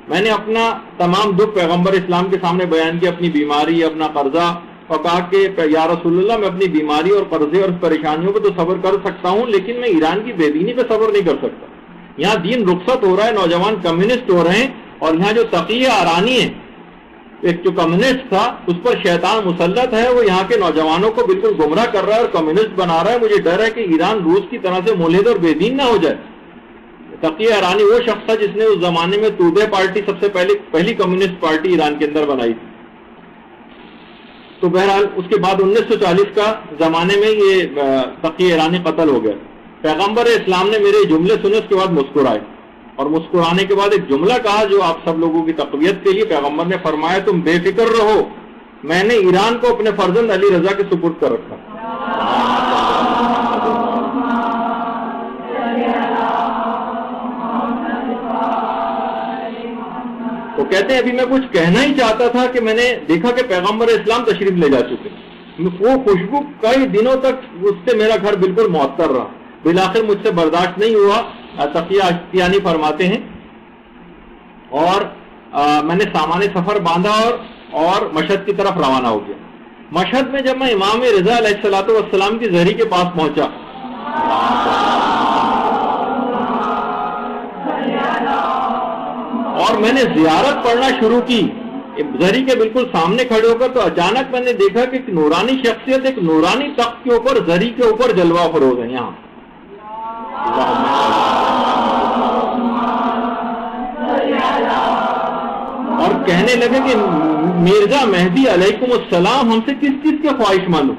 میں نے اپنا تمام دکھ پیغمبر اسلام کے سامنے بیان کیا، اپنی بیماری، اپنا قرضہ، اور کہا کہ یا رسول اللہ میں اپنی بیماری اور قرضے اور پریشانیوں پہ تو صبر کر سکتا ہوں، لیکن میں ایران کی بے دینی پہ صبر نہیں کر سکتا. یہاں دین رخصت ہو رہا ہے، نوجوان کمیونسٹ ہو رہے ہیں، اور یہاں جو تقی ارانی ہے، ایک جو کمیونسٹ تھا اس پر شیطان مسلط ہے، وہ یہاں کے نوجوانوں کو بالکل گمراہ کر رہا ہے اور کمیونسٹ بنا رہا ہے. مجھے ڈر ہے کہ ایران روس کی طرح سے ملحد اور بے دین نہ ہو جائے. تقی ارانی وہ شخص تھا جس نے اس زمانے میں تودے پارٹی سب سے پہلی کمیونسٹ پارٹی ایران کے اندر بنائی تھی. تو بہرحال اس کے بعد 1940 کا زمانے میں یہ تقی ارانی قتل ہو گیا. پیغمبر اسلام نے میرے جملے سنے، اس کے بعد مسکرائے، اور مسکرانے کے بعد ایک جملہ کہا جو آپ سب لوگوں کی تقویت کے لیے. پیغمبر نے فرمایا تم بے فکر رہو، میں نے ایران کو اپنے فرزند علی رضا کے سپرد کر رکھا. تو کہتے ہیں ابھی میں کچھ کہنا ہی چاہتا تھا کہ میں نے دیکھا کہ پیغمبر اسلام تشریف لے جا چکے. وہ خوشبو کئی دنوں تک اس سے میرا گھر بالکل معطر رہا. بالآخر مجھ سے برداشت نہیں ہوا، تقی آشتیانی فرماتے ہیں، اور میں نے سامان سفر باندھا اور مشہد کی طرف روانہ ہو گیا. مشہد میں جب میں امام رضا علیہ الصلوۃ والسلام کی زہری کے پاس پہنچا اور میں نے زیارت پڑھنا شروع کی زہری کے بالکل سامنے کھڑے ہو کر، تو اچانک میں نے دیکھا کہ ایک نورانی شخصیت ایک نورانی تخت کے اوپر زہری کے اوپر جلوہ فروز ہے یہاں. اور کہنے لگے کہ مرزا مہدی علیکم السلام ہم سے کس چیز کے خواہش مند ہو.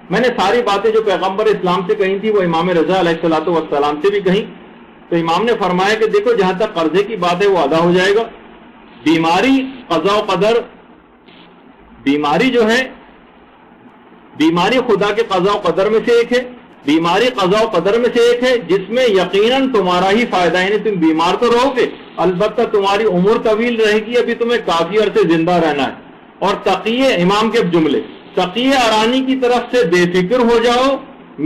میں نے ساری باتیں جو پیغمبر اسلام سے کہی تھی وہ امام رضا علیہ الصلوۃ والسلام سے بھی کہیں. تو امام نے فرمایا کہ دیکھو جہاں تک قرضے کی بات ہے وہ ادا ہو جائے گا. بیماری قضاء و قدر، بیماری جو ہے بیماری خدا کے قضاء و قدر میں سے ایک ہے. بیماری قضاء و قدر میں سے ایک ہے جس میں یقیناً تمہارا ہی فائدہ ہے. یعنی تم بیمار تو رہو گے، البتہ تمہاری عمر طویل رہے گی، ابھی تمہیں کافی عرصے زندہ رہنا ہے. اور تقی امام کے جملے، تقی ارانی کی طرف سے بے فکر ہو جاؤ،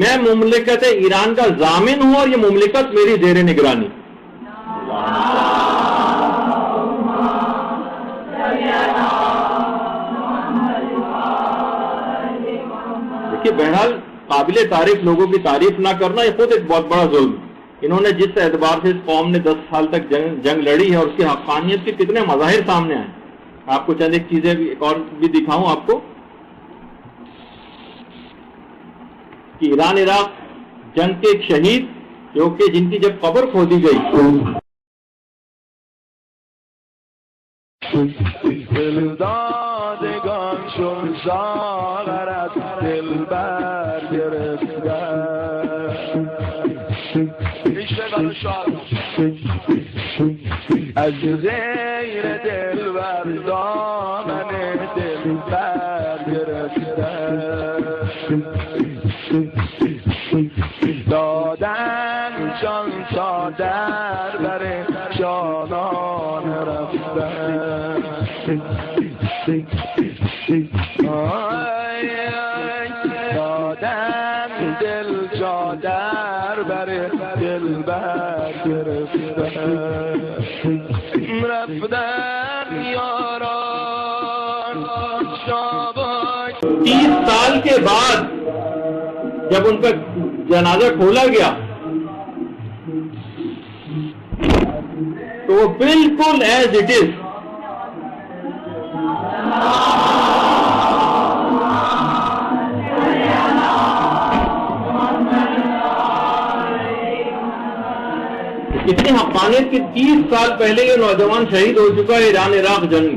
میں مملکت ایران کا ضامن ہوں اور یہ مملکت میری زیر نگرانی. دیکھیے بہرحال قابل تعریف لوگوں کی تعریف نہ کرنا یہ خود ایک بہت بڑا ظلم. انہوں نے جس اعتبار سے اس قوم نے 10 سال تک جنگ لڑی ہے اور اس کی حقانیت کے کتنے مظاہر سامنے آئے. آپ کو چند ایک چیزیں بھی ایک اور بھی دکھاؤں آپ کو کہ ایران عراق جنگ کے ایک شہید جو کہ جن کی جب قبر کھودی گئی از غیر دلبر دامن دلبر گرفته دادن جان تا در بر جانان رفته دادن دل جا در بر دلبر گرفته رفتن یاران شاباش. 30 سال کے بعد جب ان کا جنازہ کھولا گیا تو وہ بالکل ایز اٹ از اتنی حقانیت کی 30 سال پہلے یہ نوجوان شہید ہو چکا ہے ایران عراق جنگ،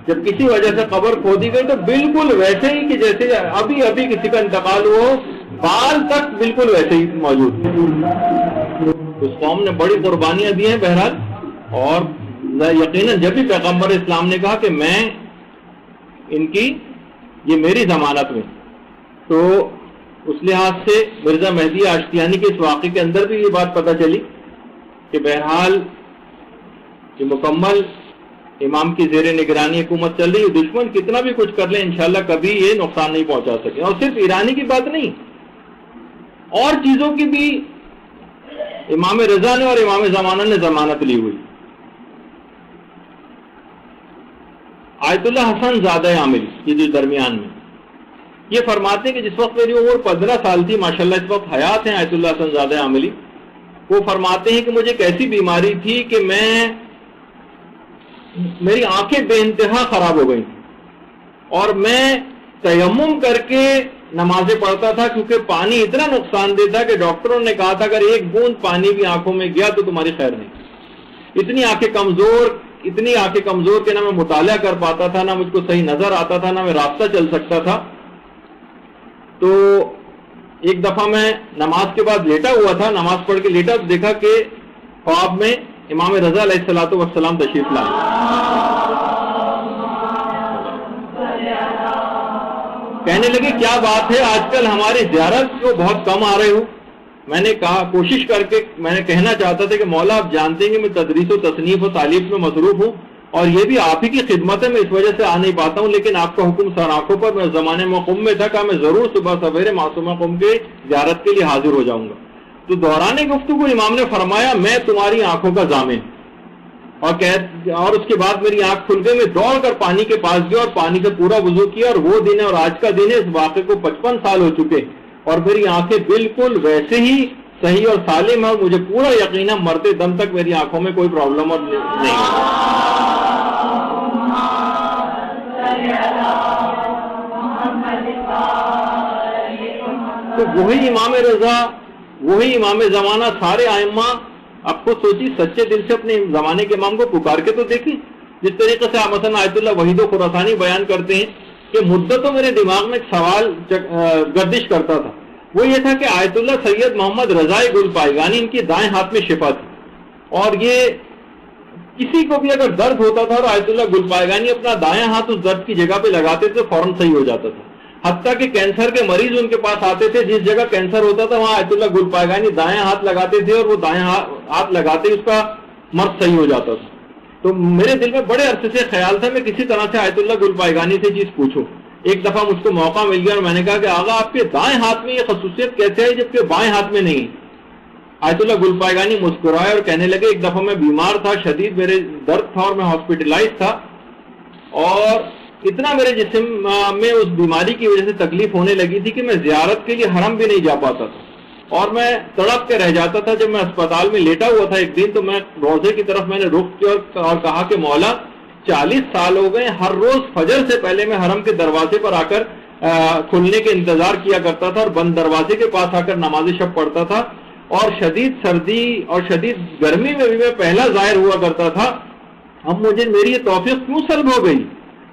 جب کسی وجہ سے قبر کھودی گئی تو بالکل ویسے ہی کہ جیسے ابھی ابھی کسی کا انتقال ہو، بال تک بالکل ویسے ہی موجود تھے۔ اس قوم نے بڑی قربانیاں دی ہیں بہرحال، اور یقیناً جب بھی پیغمبر اسلام نے کہا کہ میں ان کی یہ میری ضمانت میں، تو اس لحاظ سے مرزا مہدی آشتیانی کے اس واقعے کے اندر بھی یہ بات پتہ چلی کہ بہرحال یہ مکمل امام کی زیر نگرانی حکومت چل رہی ہے، دشمن کتنا بھی کچھ کر لیں انشاءاللہ کبھی یہ نقصان نہیں پہنچا سکے۔ اور صرف ایرانی کی بات نہیں، اور چیزوں کی بھی امام رضا نے اور امام زمانہ نے ضمانت لی ہوئی۔ آیت اللہ حسن زادہ عاملی یہ جو درمیان میں یہ فرماتے ہیں کہ جس وقت میری عمر 15 سال تھی، ماشاءاللہ اس وقت حیات ہیں آیت اللہ حسن زادہ عاملی، وہ فرماتے ہیں کہ مجھے ایک ایسی بیماری تھی کہ میری آنکھیں بے انتہا خراب ہو گئی اور میں تیمم کر کے نمازیں پڑھتا تھا، کیونکہ پانی اتنا نقصان دہ تھا کہ ڈاکٹروں نے کہا تھا اگر ایک بوند پانی بھی آنکھوں میں گیا تو تمہاری خیر نہیں۔ اتنی آنکھیں کمزور کہ نہ میں مطالعہ کر پاتا تھا، نہ مجھ کو صحیح نظر آتا تھا، نہ میں راستہ چل سکتا تھا۔ تو ایک دفعہ میں نماز کے بعد لیٹا ہوا تھا، نماز پڑھ کے لیٹا تو دیکھا کہ خواب میں امام رضا علیہ الصلوۃ والسلام تشریف لائے۔ کہنے لگے کیا بات ہے، آج کل ہماری زیارت کو بہت کم آ رہے ہو۔ میں نے کہا کوشش کر کے میں نے کہنا چاہتا تھا کہ مولا آپ جانتے ہیں کہ میں تدریس و تصنیف و تعلیف میں مصروف ہوں اور یہ بھی آپ ہی کی خدمت ہے، میں اس وجہ سے آ نہیں پاتا ہوں، لیکن آپ کا حکم سر آنکھوں پر، میں زمانے میں قم میں تھا، کہ میں ضرور صبح سویرے معصومہ قم کے زیارت کے لیے حاضر ہو جاؤں گا۔ تو دوران گفتگو امام نے فرمایا میں تمہاری آنکھوں کا ضامن، اور اس کے بعد میری آنکھ کھل گئی، میں دوڑ کر پانی کے پاس گیا اور پانی سے پورا وضو کیا، اور وہ دن ہے اور آج کا دن ہے، اس واقعے کو 55 سال ہو چکے اور میری آنکھیں بالکل ویسے ہی صحیح اور سالم ہے، اور مجھے پورا یقین ہے مرتے دم تک میری آنکھوں میں کوئی پرابلم اور نہیں ہے۔ تو وہی امام رضا، وہی امام زمانہ، سارے ائمہ، آپ خود سوچی سچے دل سے اپنے زمانے کے امام کو پکار کے تو دیکھیں۔ جس طریقے سے آپ مثلا آیت اللہ وحید و خراسانی بیان کرتے ہیں کہ مدتوں میرے دماغ میں ایک سوال گردش کرتا تھا، وہ یہ تھا کہ آیت اللہ سید محمد رضائے گل پائیگانی ان کی دائیں ہاتھ میں شفا تھی، اور یہ کسی کو بھی اگر درد ہوتا تھا اور آیت اللہ گل پائیگانی اپنا دائیں ہاتھ اس درد کی جگہ پہ لگاتے تھے فوراً صحیح ہو جاتا تھا۔ حتیٰ کہ کینسر کے مریض ان کے پاس آتے تھے، جس جگہ کینسر ہوتا تھا وہاں آیت اللہ گل پائیگانی دائیں ہاتھ لگاتے تھے اور وہ دائیں ہاتھ لگاتے اس کا مرض صحیح ہو جاتا تھا۔ تو میرے دل میں بڑے عرصے سے خیال تھا میں کسی طرح سے آیت اللہ گل پائیگانی سے چیز پوچھوں۔ ایک دفعہ مجھ کو موقع مل گیا اور میں نے کہا کہ آغا آپ کے دائیں ہاتھ میں یہ خصوصیت کیسے ہے جبکہ بائیں ہاتھ میں نہیں؟ آیت اللہ گل پائیگانی مسکرائے اور کہنے لگے ایک دفعہ میں بیمار تھا، شدید میرے درد تھا اور میں ہاسپٹلائز تھا، اور اتنا میرے جسم میں اس بیماری کی وجہ سے تکلیف ہونے لگی تھی کہ میں زیارت کے لیے حرم بھی نہیں جا پاتا تھا اور میں تڑپ کے رہ جاتا تھا۔ جب میں اسپتال میں لیٹا ہوا تھا ایک دن تو میں روزے کی طرف میں نے رخ کیا اور کہا کہ مولا 40 سال ہو گئے، ہر روز فجر سے پہلے میں حرم کے دروازے پر آ کر کھلنے کے انتظار کیا کرتا تھا اور بند دروازے کے پاس آ کر نماز شب پڑھتا تھا، اور شدید سردی اور شدید گرمی میں بھی میں پہلا ظاہر ہوا کرتا تھا۔ اب مجھے میری یہ توفیق کیوں سلب ہو گئی؟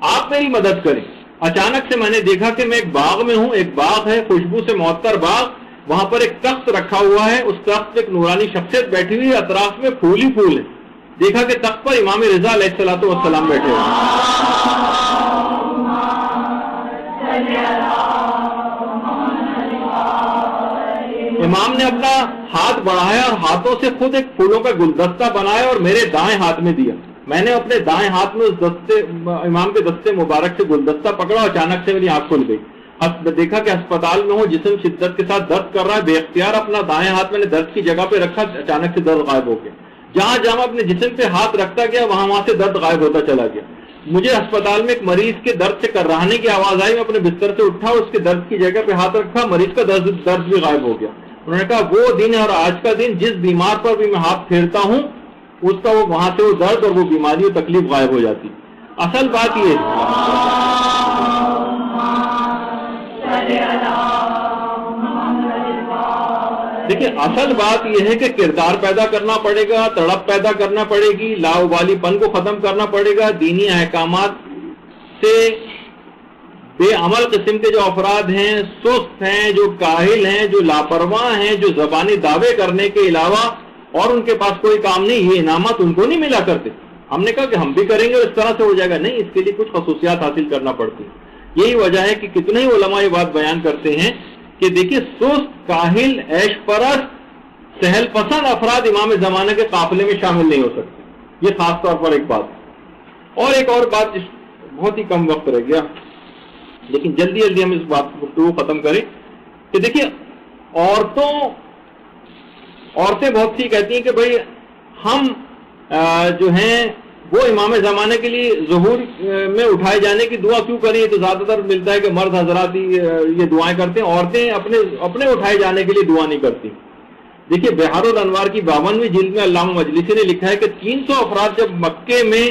آپ میری مدد کریں۔ اچانک سے میں نے دیکھا کہ میں ایک باغ میں ہوں، ایک باغ ہے خوشبو سے معطر باغ، وہاں پر ایک تخت رکھا ہوا ہے، اس تخت پہ ایک نورانی شخصیت بیٹھی ہوئی ہے، اطراف میں پھول ہی پھول ہے۔ دیکھا کہ تخت پر امام رضا علیہ الصلوۃ والسلام بیٹھے ہوئے۔ امام نے اپنا ہاتھ بڑھایا اور ہاتھوں سے خود ایک پھولوں کا گلدستہ بنایا اور میرے دائیں ہاتھ میں دیا۔ میں نے اپنے دائیں ہاتھ میں اس امام کے دستے مبارک سے گلدستہ پکڑا، اچانک سے میری آنکھ کھل گئی۔ دیکھا کہ اسپتال میں ہوں، جسم شدت کے ساتھ درد کر رہا ہے، بے اختیار اپنا دائیں ہاتھ میں نے درد کی جگہ پہ رکھا، اچانک سے درد غائب ہو گیا۔ جہاں جہاں اپنے جسم پہ ہاتھ رکھتا گیا وہاں سے درد غائب ہوتا چلا گیا۔ مجھے اسپتال میں ایک مریض کے درد سے کرراہنے کی آواز آئی، میں اپنے بستر سے اٹھا، اس کے درد کی جگہ پہ ہاتھ رکھا، مریض کا درد بھی غائب ہو گیا۔ انہوں نے کہا وہ دن ہے اور آج کا دن جس بیمار پر بھی میں ہاتھ پھیرتا ہوں اس کا وہاں سے وہ درد اور وہ بیماری اور تکلیف غائب ہو جاتی۔ اصل بات یہ دیکھیے اصل بات یہ ہے کہ کردار پیدا کرنا پڑے گا، تڑپ پیدا کرنا پڑے گی، لاؤبالی پن کو ختم کرنا پڑے گا، دینی احکامات سے بے عمل قسم کے جو افراد ہیں، سست ہیں، جو کاہل ہیں، جو لاپرواہ ہیں، جو زبانی دعوے کرنے کے علاوہ اور ان کے پاس کوئی کام نہیں، یہ انعامات ان کو نہیں ملا کرتے. ہم نے کہا کہ ہم بھی کریں گے اور اس طرح سے ہو جائے گا، نہیں، اس کے لیے کچھ خصوصیات حاصل کرنا پڑتی. یہی وجہ ہے کہ کتنے ہی علماء یہ بات بیان کرتے ہیں کہ دیکھیے سست، کاہل، عیش پرست، سہل پسند افراد امام زمانہ کے قافلے میں شامل نہیں ہو سکتے. یہ خاص طور پر ایک بات. اور ایک اور بات، بہت ہی کم وقت رہ گیا لیکن جلدی جلدی ہم اس بات کو ختم کریں کہ دیکھیے عورتیں بہت سی کہتی ہیں کہ بھائی ہم جو ہیں وہ امام زمانے کے لیے ظہور میں اٹھائے جانے کی دعا کیوں کریں. تو زیادہ تر ملتا ہے کہ مرد حضرات ہی یہ دعائیں کرتے ہیں، عورتیں اپنے اٹھائے جانے کے لیے دعا نہیں کرتی. دیکھیے بہار الانوار کی 52ویں جلد میں علامہ مجلسی نے لکھا ہے کہ 300 افراد جب مکے میں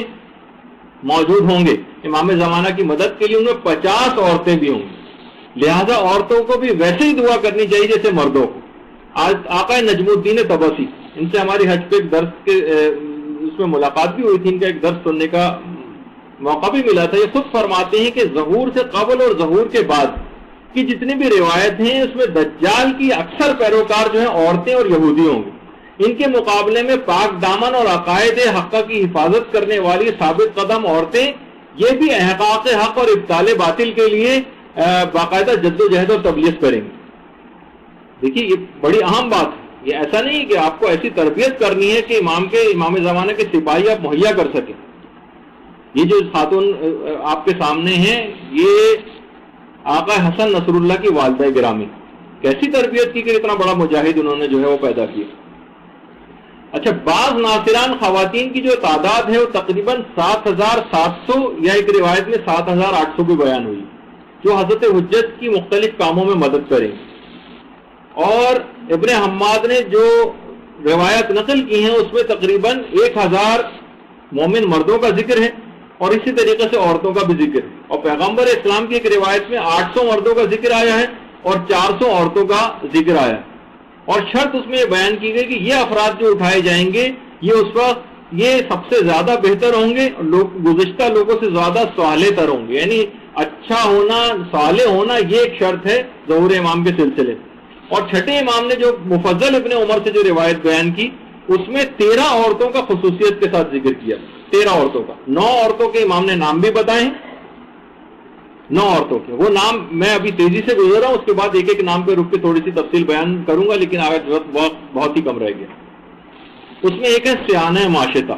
موجود ہوں گے امام زمانہ کی مدد کے لیے، ان میں 50 عورتیں بھی ہوں گی، لہذا عورتوں کو بھی ویسے ہی دعا کرنی چاہیے جیسے مردوں کو. آج آقا نجم الدین طبسی، ان سے ہماری حج پہ ایک درس کے اس میں ملاقات بھی ہوئی تھی، ان کا ایک درس سننے کا موقع بھی ملا تھا. یہ خود فرماتے ہیں کہ ظہور سے قبل اور ظہور کے بعد کی جتنی بھی روایت ہیں اس میں دجال کی اکثر پیروکار جو ہیں عورتیں اور یہودی ہوں گے. ان کے مقابلے میں پاک دامن اور عقائد حق کی حفاظت کرنے والی ثابت قدم عورتیں یہ بھی احقاق حق اور ابطال باطل کے لیے باقاعدہ جد و جہد اور تبلیغ کریں گے. دیکھیے یہ بڑی اہم بات ہے. یہ ایسا نہیں کہ آپ کو ایسی تربیت کرنی ہے کہ امام زمانہ کے سپاہی آپ مہیا کر سکیں. یہ جو خاتون آپ کے سامنے ہیں یہ آقا حسن نصر اللہ کی والدہ گرامی، کیسی تربیت کی کہ اتنا بڑا مجاہد انہوں نے جو ہے وہ پیدا کیا. اچھا، بعض ناصران خواتین کی جو تعداد ہے وہ تقریباً 7,700 یا ایک روایت میں 7,800 بھی بیان ہوئی، جو حضرت حجت کی مختلف کاموں میں مدد کریں. اور ابن حماد نے جو روایت نقل کی ہیں اس میں تقریباً 1,000 مومن مردوں کا ذکر ہے اور اسی طریقے سے عورتوں کا بھی ذکر ہے. اور پیغمبر اسلام کی ایک روایت میں 800 مردوں کا ذکر آیا ہے اور 400 عورتوں کا ذکر آیا ہے. اور شرط اس میں یہ بیان کی گئی کہ یہ افراد جو اٹھائے جائیں گے یہ اس وقت یہ سب سے زیادہ بہتر ہوں گے، گزشتہ لوگوں سے زیادہ صالح تر ہوں گے. یعنی اچھا ہونا، صالح ہونا یہ ایک شرط ہے ظہور امام کے سلسلے. اور چھٹے امام نے جو مفضل ابن عمر سے جو روایت بیان کی اس میں 13 عورتوں کا خصوصیت کے ساتھ ذکر کیا. 13 عورتوں کا، 9 عورتوں کے امام نے نام بھی بتائے، 9 عورتوں کے. وہ نام میں ابھی تیزی سے گزر رہا ہوں، اس کے بعد ایک ایک نام پہ رک کے تھوڑی سی تفصیل بیان کروں گا، لیکن آج وقت بہت ہی کم رہ گیا. اس میں ایک ہے سیانہ معاشطہ،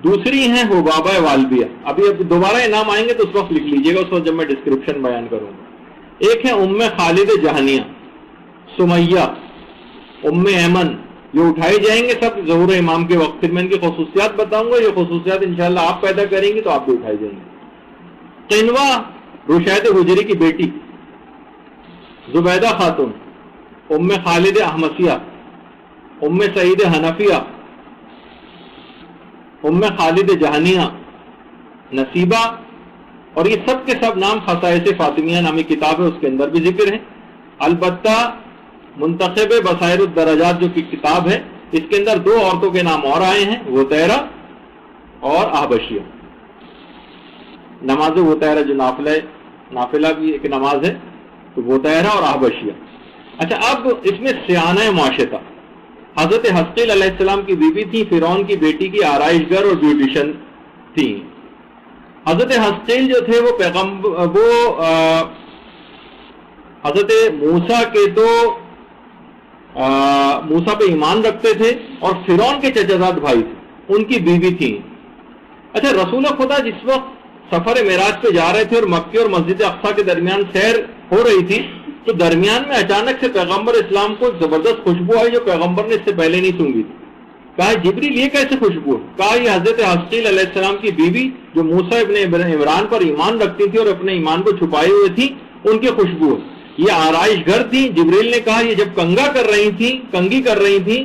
دوسری ہے حبابہ والبیہ. ابھی دوبارہ یہ نام آئیں گے تو اس وقت لکھ لیجیے گا، اس وقت جب میں ڈسکرپشن بیان کروں گا. ایک ہے ام خالد جہنیہ، سمیہ، ام ایمن. یہ اٹھائی جائیں گے سب ظہور امام کے وقت. پھر میں ان کی خصوصیات بتاؤں گا، یہ خصوصیات انشاءاللہ آپ پیدا کریں گے تو آپ بھی اٹھائی جائیں گے. قینوہ رشید حجری کی بیٹی، زبیدہ خاتون، ام خالد احمسیہ، ام سعید حنفیہ، ام خالد جہنیہ، نصیبہ. اور یہ سب کے سب نام خصائص فاطمیہ نامی کتاب ہے، اس کے اندر بھی ذکر ہے. البتہ منتخب بصائر الدرجات جو کی کتاب ہے اس کے اندر 2 عورتوں کے نام اور آئے ہیں، وطیرہ اور احبشیہ. نماز وطیرہ جو نافلہ بھی ایک نماز ہے، تو وطیرہ اور احبشیہ. اچھا، اب اس میں سیانہ معاشطہ، حضرت حسقیل علیہ السلام کی بیوی تھی، فرعون کی بیٹی کی آرائش گر اور بیوٹیشن تھی. حضرت حسقیل جو تھے وہ حضرت موسیٰ کے تو موسیٰ پہ ایمان رکھتے تھے اور فرعون کے چچازاد بھائی تھے، ان کی بیوی تھی. اچھا، رسول خدا جس وقت سفر معراج پہ جا رہے تھے اور مکے اور مسجد اقصیٰ کے درمیان سیر ہو رہی تھی تو درمیان میں اچانک سے پیغمبر اسلام کو زبردست خوشبو آئی جو پیغمبر نے اس سے پہلے نہیں سونگی تھی. کہا جبریل یہ کیسے خوشبو؟ کہا یہ حضرت حسقیل علیہ السلام کی بیوی جو موسیٰ ابن عمران پر ایمان رکھتی تھی اور اپنے ایمان کو چھپائے ہوئے تھی، ان کی خوشبو. یہ آرائش گھر تھی. جبریل نے کہا یہ جب کنگی کر رہی تھی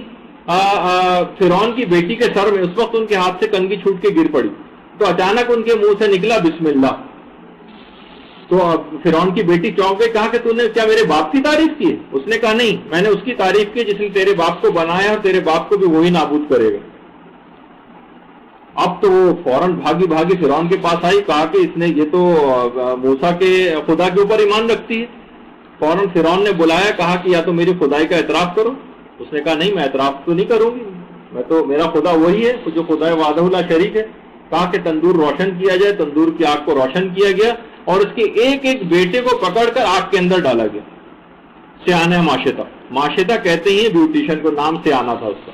فرعون کی بیٹی کے سر میں، اس وقت ان کے ہاتھ سے کنگھی چھوٹ کے گر پڑی تو اچانک ان کے منہ سے نکلا بسم اللہ. تو فرعون کی بیٹی چونک گئی, کہا کہ تو نے کیا میرے باپ کی تعریف کی ہے؟ اس نے کہا نہیں, میں نے اس کی تعریف کی جس نے تیرے باپ کو بنایا اور تیرے باپ کو بھی وہی نابود کرے گا. اب تو وہ فوراً بھاگی بھاگی فرعون کے پاس آئی, کہا کہ اس نے یہ تو موسیٰ کے خدا کے اوپر ایمان رکھتی ہے. فوراً فرعون نے بلایا, کہا کہ یا تو میری خدائی کا اعتراف کرو. اس نے کہا نہیں, میں اعتراف تو نہیں کروں گی, میں تو میرا خدا وہی ہے جو خدا وحدہ لا شریک ہے. کہا کہ تندور روشن کیا جائے, تندور کی آگ کو روشن کیا گیا اور اس کے ایک ایک بیٹے کو پکڑ کر آگ کے اندر ڈالا گیا. سیانہ ماشطہ, ماشطہ کہتے ہیں بیوٹیشن کو, نام سیانہ تھا اس کا.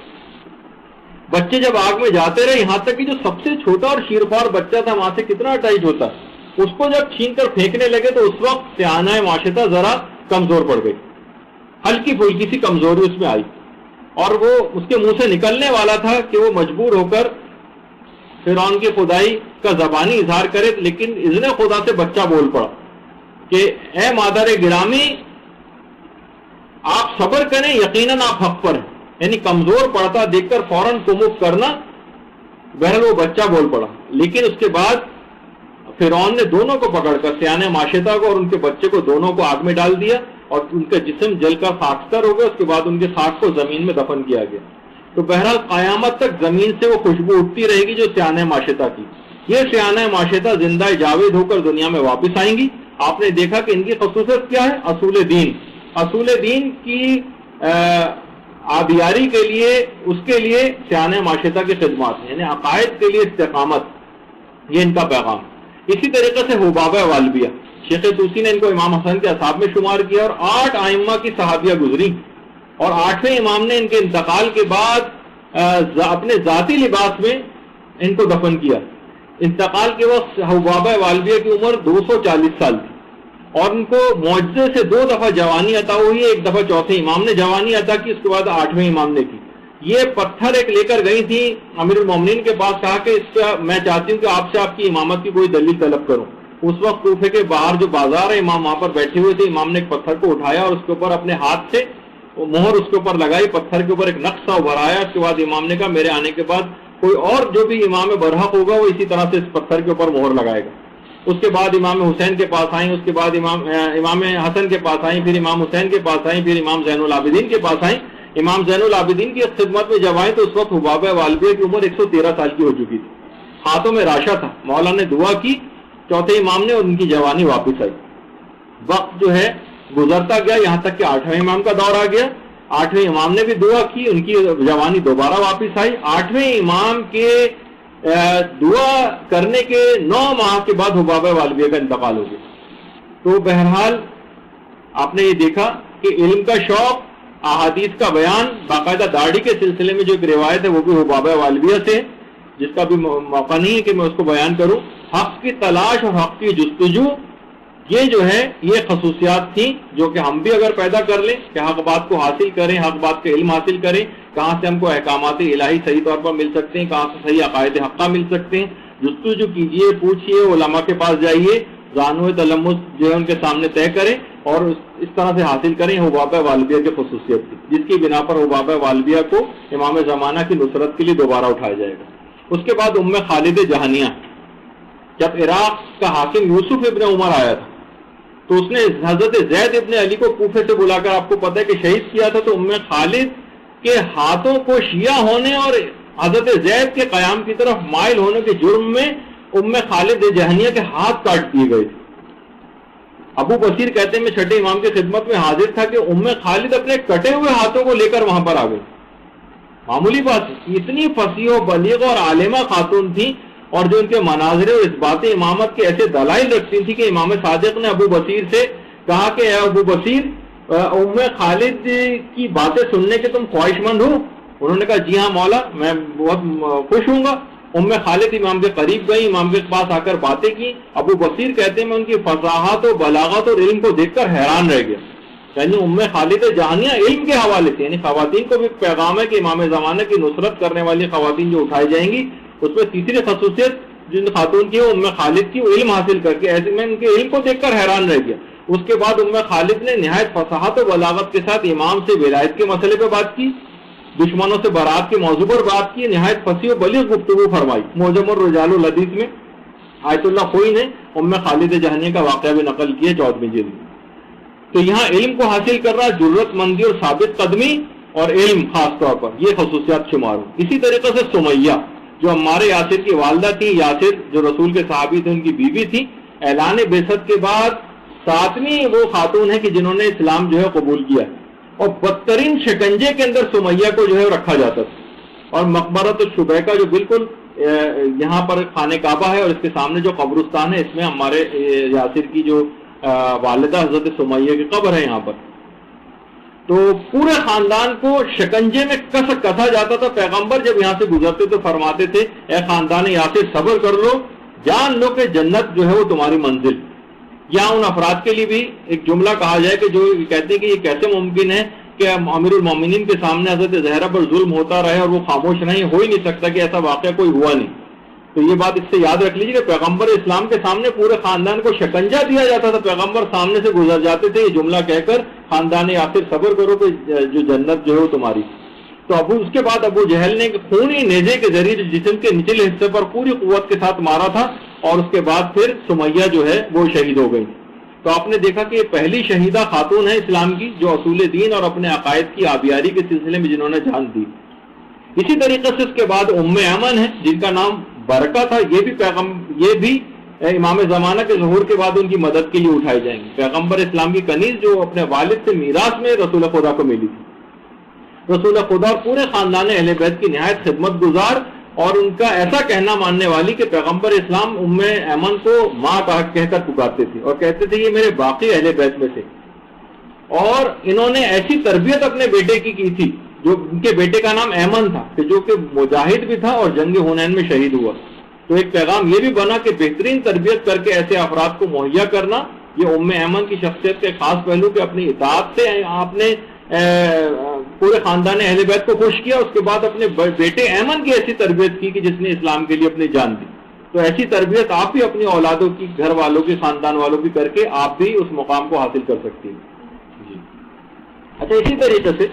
بچے جب آگ میں جاتے رہے, یہاں تک کہ جو سب سے چھوٹا اور شیرخوار بچہ تھا وہاں سے کتنا اٹیچ ہوتا, اس کو جب چھین کر پھینکنے لگے تو اس وقت سیانہ ماشطہ ذرا کمزور پڑ گئی, ہلکی پھلکی سی کمزوری اس میں آئی, اور وہ اس کے منہ سے نکلنے والا تھا کہ وہ مجبور ہو کر فرعون کی خدائی کا زبانی اظہار کرے. لیکن اذن خدا سے بچہ بول پڑا کہ اے مادر گرامی, آپ صبر کریں, یقیناً آپ حق پر ہیں. یعنی کمزور پڑتا دیکھ کر فوراً کمک کرنا. بہرحال وہ بچہ بول پڑا, لیکن اس کے بعد فرعون نے دونوں کو پکڑ کر, سیانہ ماشطہ کو اور ان کے بچے کو, دونوں کو آگ میں ڈال دیا اور ان کا جسم جل کر خاکستر ہو گیا. اس کے بعد ان کے خاک کو زمین میں دفن کیا گیا. تو بہرحال قیامت تک زمین سے وہ خوشبو اٹھتی رہے گی جو سیانہ ماشطہ کی. یہ سیانہ ماشطہ زندہ جاوید ہو کر دنیا میں واپس آئیں گی. آپ نے دیکھا کہ ان کی خصوصیت کیا ہے, اصول دین. اصول دین کی آبیاری کے لیے, اس کے لیے سیانہ ماشطہ کی خدمات ہیں, یعنی عقائد کے لیے استقامت, یہ ان کا پیغام. اسی طریقے سے حبابہ والبیہ, شیخ طوسی نے ان کو امام حسن کے اصحاب میں شمار کیا, اور 8 ائمہ کی صحابیہ گزری, اور 8ویں امام نے ان کے انتقال کے بعد اپنے ذاتی لباس میں ان کو دفن کیا. انتقال کے وقت حبابہ والبیہ کی عمر 240 سال تھی, اور ان کو معجزے سے 2 دفعہ جوانی عطا ہوئی ہے. ایک دفعہ چوتھے امام نے جوانی عطا کی, اس کے بعد 8ویں امام نے کی. یہ پتھر ایک لے کر گئی تھی امیر المومنین کے پاس, کہا کہ اس کا میں چاہتی ہوں کہ آپ سے آپ کی امامت کی کوئی دلیل طلب کروں. اس وقت کوفے کے باہر جو بازار ہے, امام وہاں پر بیٹھے ہوئے تھے. امام نے ایک پتھر کو اٹھایا اور اس کے اوپر اپنے ہاتھ سے مہر اس کے اوپر لگائی, پتھر کے اوپر ایک نقشہ ابھرایا. اس کے بعد امام نے کہا میرے آنے کے بعد کوئی اور جو بھی امام برحق ہوگا وہ اسی طرح سے اس پتھر کے اوپر مہر لگائے گا. اس کے بعد امام حسین کے پاس آئیں, اس کے بعد امام حسن کے پاس آئیں, پھر امام حسین کے پاس آئیں, پھر امام زین العابدین کے پاس آئیں. امام زین العابدین کی خدمت میں جب آئیں تو اس وقت حبابہ والبیہ کی عمر 113 سال کی ہو چکی تھی, ہاتھوں میں راشا تھا. مولا نے دعا کی, چوتھے امام نے, اور ان کی جوانی واپس آئی. وقت جو ہے گزرتا گیا, یہاں تک کہ 8ویں امام کا دور آ گیا. 8ویں امام نے بھی دعا کی, ان کی جوانی دوبارہ واپس آئی. 8ویں امام کے دعا کرنے کے 9 ماہ کے بعد حبابہ والبیہ کا انتقال ہو گیا. تو بہرحال آپ نے یہ دیکھا کہ علم کا شوق, احادیث کا بیان, باقاعدہ داڑھی کے سلسلے میں جو ایک روایت ہے وہ بھی حبابہ والبیہ سے, جس کا بھی موقع نہیں ہے کہ میں اس کو بیان کروں. حق کی تلاش اور حق کی جستجو, یہ جو ہے یہ خصوصیات تھیں جو کہ ہم بھی اگر پیدا کر لیں کہ حق بات کو حاصل کریں, حق بات کا علم حاصل کریں, کہاں سے ہم کو احکامات الہی صحیح طور پر مل سکتے ہیں, کہاں سے صحیح عقائد حقہ مل سکتے ہیں. جستجو کیجئے, پوچھئے, علماء کے پاس جائیے, زانو تلمس جو ہے ان کے سامنے طے کریں اور اس طرح سے حاصل کریں. حبابہ والبیہ کی خصوصیت تھی جس کی بنا پر حبابہ والبیہ کو امام زمانہ کی نصرت کے لیے دوبارہ اٹھایا جائے گا. اس کے بعد خالد جہانیہ, جب عراق کا حاکم یوسف ابن عمر آیا تھا تو اس نے حضرت زید ابن علی کو کوفے سے بلا کر, آپ کو پتہ ہے کہ شہید کیا تھا, تو خالد کے ہاتھوں کو شیعہ ہونے اور حضرت زید کے قیام کی طرف مائل ہونے کے جرم میں خالد جہانیہ کے ہاتھ کاٹ دیے گئے تھے. ابو بصیر کہتے ہیں میں چھٹے امام کی خدمت میں حاضر تھا کہ خالد اپنے کٹے ہوئے ہاتھوں کو لے کر وہاں پر آ گئی. معمولی بات, اتنی فصیح و بلیغ اور عالمہ خاتون تھی, اور جو ان کے مناظر اور اثبات امامت کے ایسے دلائل رکھتی تھی کہ امام صادق نے ابو بصیر سے کہا کہ اے ابو بصیر, خالد کی باتیں سننے کے تم خواہش مند ہو؟ انہوں نے کہا جی ہاں مولا, میں بہت خوش ہوں گا. خالد امام کے قریب گئی, امام کے پاس آ کر باتیں کی. ابو بصیر کہتے ہیں میں ان کی فصاحت و بلاغت اور علم کو دیکھ کر حیران رہ گیا. یعنی خالد جہانیہ علم کے حوالے سے, یعنی خواتین کو بھی پیغام ہے کہ امام زمانہ کی نصرت کرنے والی خواتین جو اٹھائی جائیں گی, اس میں تیسری خصوصیت جن خاتون کی ہے خالد کی, وہ علم حاصل کر کے, ایسے میں ان کے علم کو دیکھ کر حیران رہ گیا. اس کے بعد خالد نے نہایت فصاحت و بلاغت کے ساتھ امام سے ولایت کے مسئلے پہ بات کی, دشمنوں سے برات کے موضوع پر بات کی, نہایت فصیح و بلیغ گفتگو فرمائی. معجم الرجال الحدیث میں آیت اللہ خوئی نے ام خالد جہنی کا واقعہ بھی نقل کیا 14ویں جلد میں. تو یہاں علم کو حاصل کر رہا، جرت مندی اور ثابت قدمی اور علم خاص طور پر، یہ خصوصیات شمار ہوں. اسی طریقے سے سمیہ جو عمار یاسر کی والدہ تھی، یاسر جو رسول کے صحابی تھے ان کی بیوی تھی، اعلان بعثت کے بعد 7ویں وہ خاتون ہے کہ جنہوں نے اسلام جو ہے قبول کیا، اور بدترین شکنجے کے اندر سمیہ کو جو ہے رکھا جاتا تھا. اور مقبرۃ الشبیکہ جو بالکل یہاں پر خانہ کعبہ ہے اور اس کے سامنے جو قبرستان ہے، اس میں ہمارے یاسر کی جو والدہ حضرت سمیہ کی قبر ہے یہاں پر. تو پورے خاندان کو شکنجے میں کسا جاتا تھا. پیغمبر جب یہاں سے گزرتے تو فرماتے تھے اے خاندان یاسر صبر کر لو، جان لو کہ جنت جو ہے وہ تمہاری منزل. یہاں ان افراد کے لیے بھی ایک جملہ کہا جائے کہ جو کہتے ہیں کہ یہ کیسے ممکن ہے کہ امیر المومنین کے سامنے حضرت زہرا پر ظلم ہوتا رہے اور وہ خاموش رہے، ہو ہی نہیں سکتا کہ ایسا واقعہ کوئی ہوا نہیں. تو یہ بات اس سے یاد رکھ لیجیے کہ پیغمبر اسلام کے سامنے پورے خاندان کو شکنجہ دیا جاتا تھا. پیغمبر سامنے سے گزر جاتے تھے یہ جملہ کہہ کر خاندان یاسر صبر کرو کہ جو جنت جو ہے وہ تمہاری. تو اس کے بعد ابو جہل نے خونی نیزے کے ذریعے جسم کے نچلے حصے پر پوری قوت کے ساتھ مارا تھا، اور اس کے بعد پھر سمیہ جو ہے وہ شہید ہو گئی. تو آپ نے دیکھا کہ یہ پہلی شہیدہ خاتون ہے اسلام کی جو اصول دین اور اپنے عقائد کی آبیاری کے سلسلے میں جنہوں نے جان دی. اسی طریقے سے اس کے بعد ام ایمن ہے جن کا نام برکہ تھا. یہ بھی امام زمانہ کے ظہور کے بعد ان کی مدد کے لیے اٹھائی جائیں گی. پیغمبر اسلام کی کنیز جو اپنے والد سے میراث میں رسول خدا کو ملی تھی. رسول خدا اور پورے خاندان اہل بیت کی نہایت خدمت گزار اور ان کا ایسا کہنا ماننے والی کہ پیغمبر اسلام ام ایمن کو ماں کہہ کر پکارتے تھے اور کہتے تھے یہ میرے باقی اہل بیت میں سے. اور انہوں نے ایسی تربیت اپنے بیٹے کی تھی جو ان کے بیٹے کا نام ایمن تھا کہ جو کہ مجاہد بھی تھا اور جنگ حنین میں شہید ہوا. تو ایک پیغام یہ بھی بنا کہ بہترین تربیت کر کے ایسے افراد کو مہیا کرنا یہ ام ایمن کی شخصیت کے خاص پہلو کہ اپنی اطاعت سے آپ نے پورے خاندان اہل بیت کو خوش کیا. اس کے بعد اپنے بیٹے ایمن کی ایسی تربیت کی کہ جس نے اسلام کے لیے اپنی جان دی. تو ایسی تربیت آپ بھی اپنی اولادوں کی، گھر والوں کی، خاندان والوں کی کر کے آپ بھی اس مقام کو حاصل کر سکتی ہیں. جی اچھا، اسی طریقے سے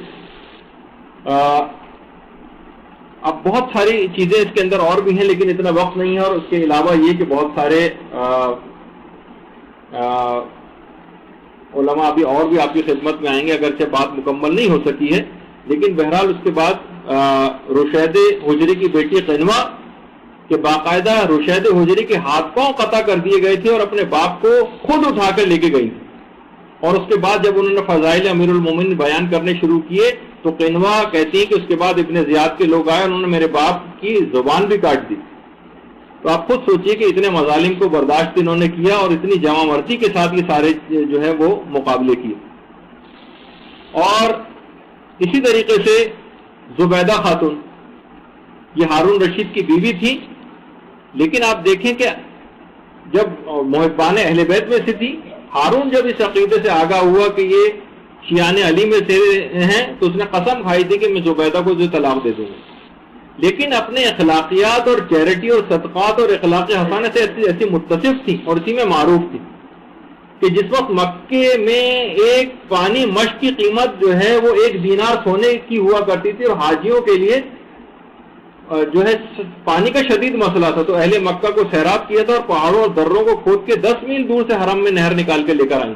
اب بہت ساری چیزیں اس کے اندر اور بھی ہیں لیکن اتنا وقت نہیں ہے. اور اس کے علاوہ یہ کہ بہت سارے علماء ابھی اور بھی آپ کی خدمت میں آئیں گے اگرچہ بات مکمل نہیں ہو سکی ہے. لیکن بہرحال اس کے بعد رشید حجری کی بیٹی قنوہ کہ باقاعدہ رشید حجری کے ہاتھ پاؤں قطع کر دیے گئے تھے اور اپنے باپ کو خود اٹھا کر لے کے گئی. اور اس کے بعد جب انہوں نے فضائل امیر المومنین بیان کرنے شروع کیے تو قنوہ کہتی ہیں کہ اس کے بعد ابن زیاد کے لوگ آئے، انہوں نے میرے باپ کی زبان بھی کاٹ دی. تو آپ خود سوچئے کہ اتنے مظالم کو برداشت انہوں نے کیا اور اتنی جمع مرضی کے ساتھ یہ سارے جو ہے وہ مقابلے کیے. اور اسی طریقے سے زبیدہ خاتون یہ ہارون رشید کی بیوی تھی، لیکن آپ دیکھیں کہ جب محبان اہل بیت میں سے تھی، ہارون جب اس عقیدے سے آگاہ ہوا کہ یہ شیعان علی میں سے ہیں تو اس نے قسم کھائی تھی کہ میں زبیدہ کو جو طلاق دے دوں گا. لیکن اپنے اخلاقیات اور چیریٹی اور صدقات اور اخلاق حسانہ سے ایسی متصف تھی اور اسی میں معروف تھی کہ جس وقت مکے میں ایک پانی مشق کی قیمت جو ہے وہ 1 دینار سونے کی ہوا کرتی تھی اور حاجیوں کے لیے جو ہے پانی کا شدید مسئلہ تھا، تو اہل مکہ کو سیراب کیا تھا اور پہاڑوں اور دروں کو کھود کے 10 میل دور سے حرم میں نہر نکال کے لے کر آئی.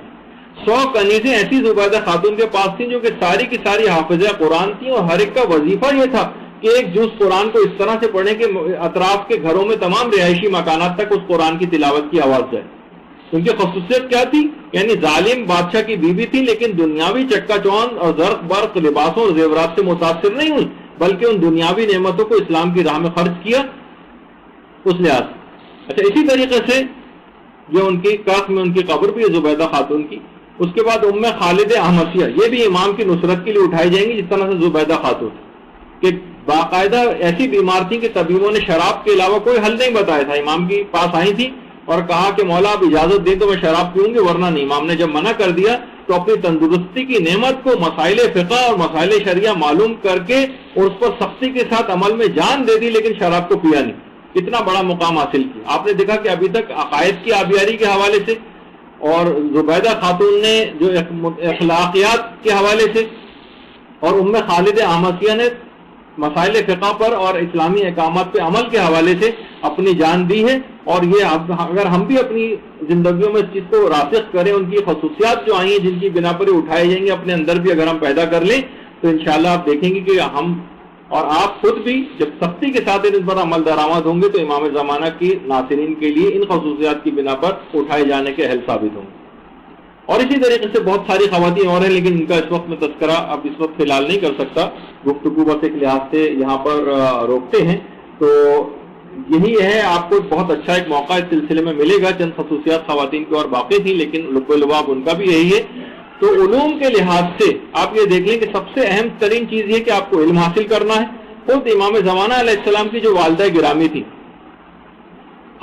100 کنیزیں ایسی زبیدہ خاتون کے پاس تھیں جو کہ ساری کی ساری حافظہ قرآن تھیں اور ہر ایک کا وظیفہ یہ تھا کہ ایک جز قرآن کو اس طرح سے پڑھیں کہ اطراف کے گھروں میں تمام رہائشی مکانات تک اس قرآن کی تلاوت کی آواز جائے. ان کی خصوصیت کیا تھی؟ یعنی ظالم بادشاہ کی بیوی تھی لیکن دنیاوی چکا چوند اور زرق برق لباسوں اور زیورات سے متاثر نہیں ہوئی بلکہ ان دنیاوی نعمتوں کو اسلام کی راہ میں خرچ کیا اس لحاظ. اچھا، اسی طریقے سے یہ ان کی کاخ میں ان کی قبر بھی ہے زبیدہ خاتون کی. اس کے بعد ام خالد احمسیہ یہ بھی امام کی نصرت کے لیے اٹھائی جائیں گی جس طرح سے زبیدہ خاتون کہ باقاعدہ ایسی بیمار تھی کہ طبیبوں نے شراب کے علاوہ کوئی حل نہیں بتایا تھا. امام کے پاس آئی تھی اور کہا کہ مولا آپ اجازت دیں تو میں شراب پیوں گی ورنہ نہیں. امام نے جب منع کر دیا تو اپنی تندرستی کی نعمت کو مسائل فقہ اور مسائل شریعہ معلوم کر کے اور اس پر سختی کے ساتھ عمل میں جان دے دی لیکن شراب کو پیا نہیں. اتنا بڑا مقام حاصل کیا. آپ نے دیکھا کہ ابھی تک عقائد کی آبیاری کے حوالے سے اور زبیدہ خاتون نے جو اخلاقیات کے حوالے سے اور ام خالد احمسیہ نے مسائل فقہ پر اور اسلامی احکامات پہ عمل کے حوالے سے اپنی جان دی ہے. اور یہ اگر ہم بھی اپنی زندگیوں میں اس چیز کو راسخ کریں، ان کی خصوصیات جو آئی ہیں جن کی بنا پر یہ اٹھائے جائیں گے، اپنے اندر بھی اگر ہم پیدا کر لیں تو انشاءاللہ آپ دیکھیں گے کہ ہم اور آپ خود بھی جب سختی کے ساتھ ان پر عمل درآمد ہوں گے تو امام زمانہ کی ناصرین کے لیے ان خصوصیات کی بنا پر اٹھائے جانے کے اہل ثابت ہوں گے۔ اور اسی طریقے سے بہت ساری خواتین اور ہیں، لیکن ان کا اس وقت میں تذکرہ اب اس وقت فی الحال نہیں کر سکتا، گفتگو بس ایک لحاظ سے یہاں پر روکتے ہیں۔ تو یہی ہے، آپ کو بہت اچھا ایک موقع اس سلسلے میں ملے گا۔ چند خصوصیات خواتین کی اور باقی تھیں، لیکن لب و لباب ان کا بھی یہی ہے۔ تو علوم کے لحاظ سے آپ یہ دیکھ لیں کہ سب سے اہم ترین چیز یہ کہ آپ کو علم حاصل کرنا ہے۔ خود امام زمانہ علیہ السلام کی جو والدہ گرامی تھی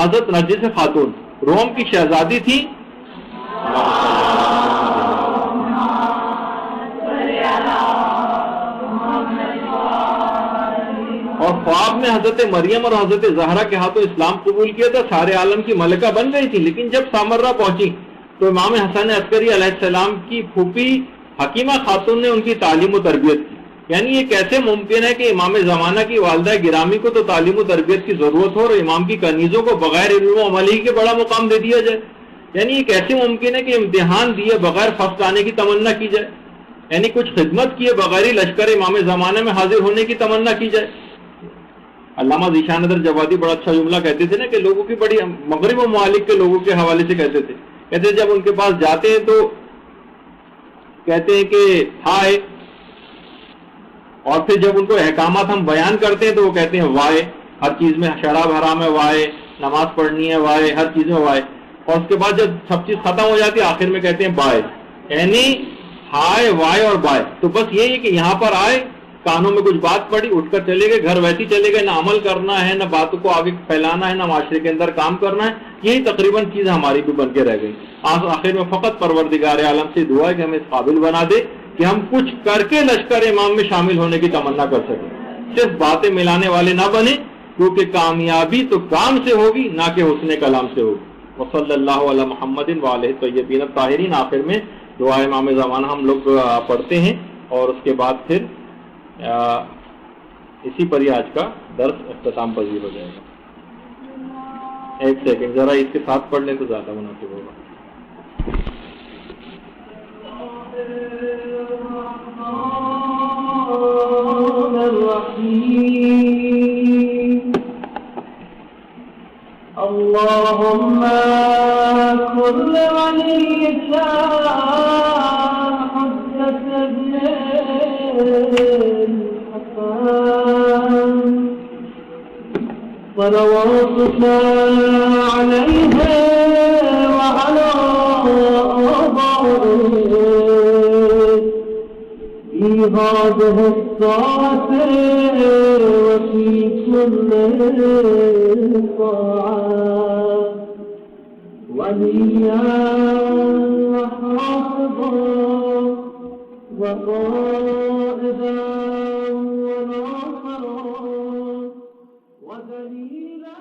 حضرت نرجس خاتون، روم کی شہزادی تھی، اور خواب میں حضرت مریم اور حضرت زہرا کے ہاتھوں اسلام قبول کیا تھا، سارے عالم کی ملکہ بن گئی تھی۔ لیکن جب سامرہ پہنچی تو امام حسن عسکری علیہ السلام کی پھوپھی حکیمہ خاتون نے ان کی تعلیم و تربیت کی۔ یعنی یہ کیسے ممکن ہے کہ امام زمانہ کی والدہ گرامی کو تو تعلیم و تربیت کی ضرورت ہو اور امام کی کنیزوں کو بغیر علم و عمل ہی کے بڑا مقام دے دیا جائے؟ یعنی یہ کیسے ممکن ہے کہ امتحان دیے بغیر فرسٹ آنے کی تمنا کی جائے، یعنی کچھ خدمت کیے بغیر ہی لشکر امام زمانہ میں حاضر ہونے کی تمنا کی جائے؟ علامہ ذیشان نظر جوادی بڑا اچھا جملہ کہتے تھے نا کہ لوگوں کی بڑی مغرب و ممالک کے لوگوں کے حوالے سے کہتے تھے جب ان کے پاس جاتے ہیں تو کہتے ہیں کہ ہائے، اور پھر جب ان کو احکامات ہم بیان کرتے ہیں تو وہ کہتے ہیں وائے، ہر چیز میں شراب حرام ہے وائے، نماز پڑھنی ہے وائے، ہر چیز میں وائے، اور اس کے بعد جب سب چیز ختم ہو جاتی ہے آخر میں کہتے ہیں بائے، یعنی ہائے وائے اور بائے۔ تو بس یہی ہے کہ یہاں پر آئے، کانوں میں کچھ بات پڑی، اٹھ کر چلے گئے، گھر ویسی چلے گئے، نہ عمل کرنا ہے، نہ باتوں کو آگے پھیلانا ہے، نہ معاشرے کے اندر کام کرنا ہے۔ یہی تقریباً چیز ہماری بھی بن کے رہ گئی۔ آخر میں فقط پروردگار عالم سے دعا ہے کہ ہمیں اس قابل بنا دے کہ ہم کچھ کر کے لشکر امام میں شامل ہونے کی تمنا کر سکیں، صرف باتیں ملانے والے نہ بنے، کیونکہ کامیابی تو کام سے ہوگی نہ کہ حسن کلام سے ہوگی۔ وصلی اللہ علی محمد وآلہ الطیبین الطاہرین۔ آخر میں دعا امام زمانہ ہم لوگ پڑھتے ہیں اور اس کے بعد پھر اسی پر ہی آج کا درس اختتام پذیر ہو جائے گا۔ ایک سیکنڈ ذرا اس کے ساتھ پڑھ لیں تو زیادہ مناسب ہوگا۔ اللهم كل وليك حجة ابن الحسن صلواتك عليه وعلى آبائه في هذه الساعة وفي كل ساعة وليا وحافظا وقائدا وناصرا ودليلا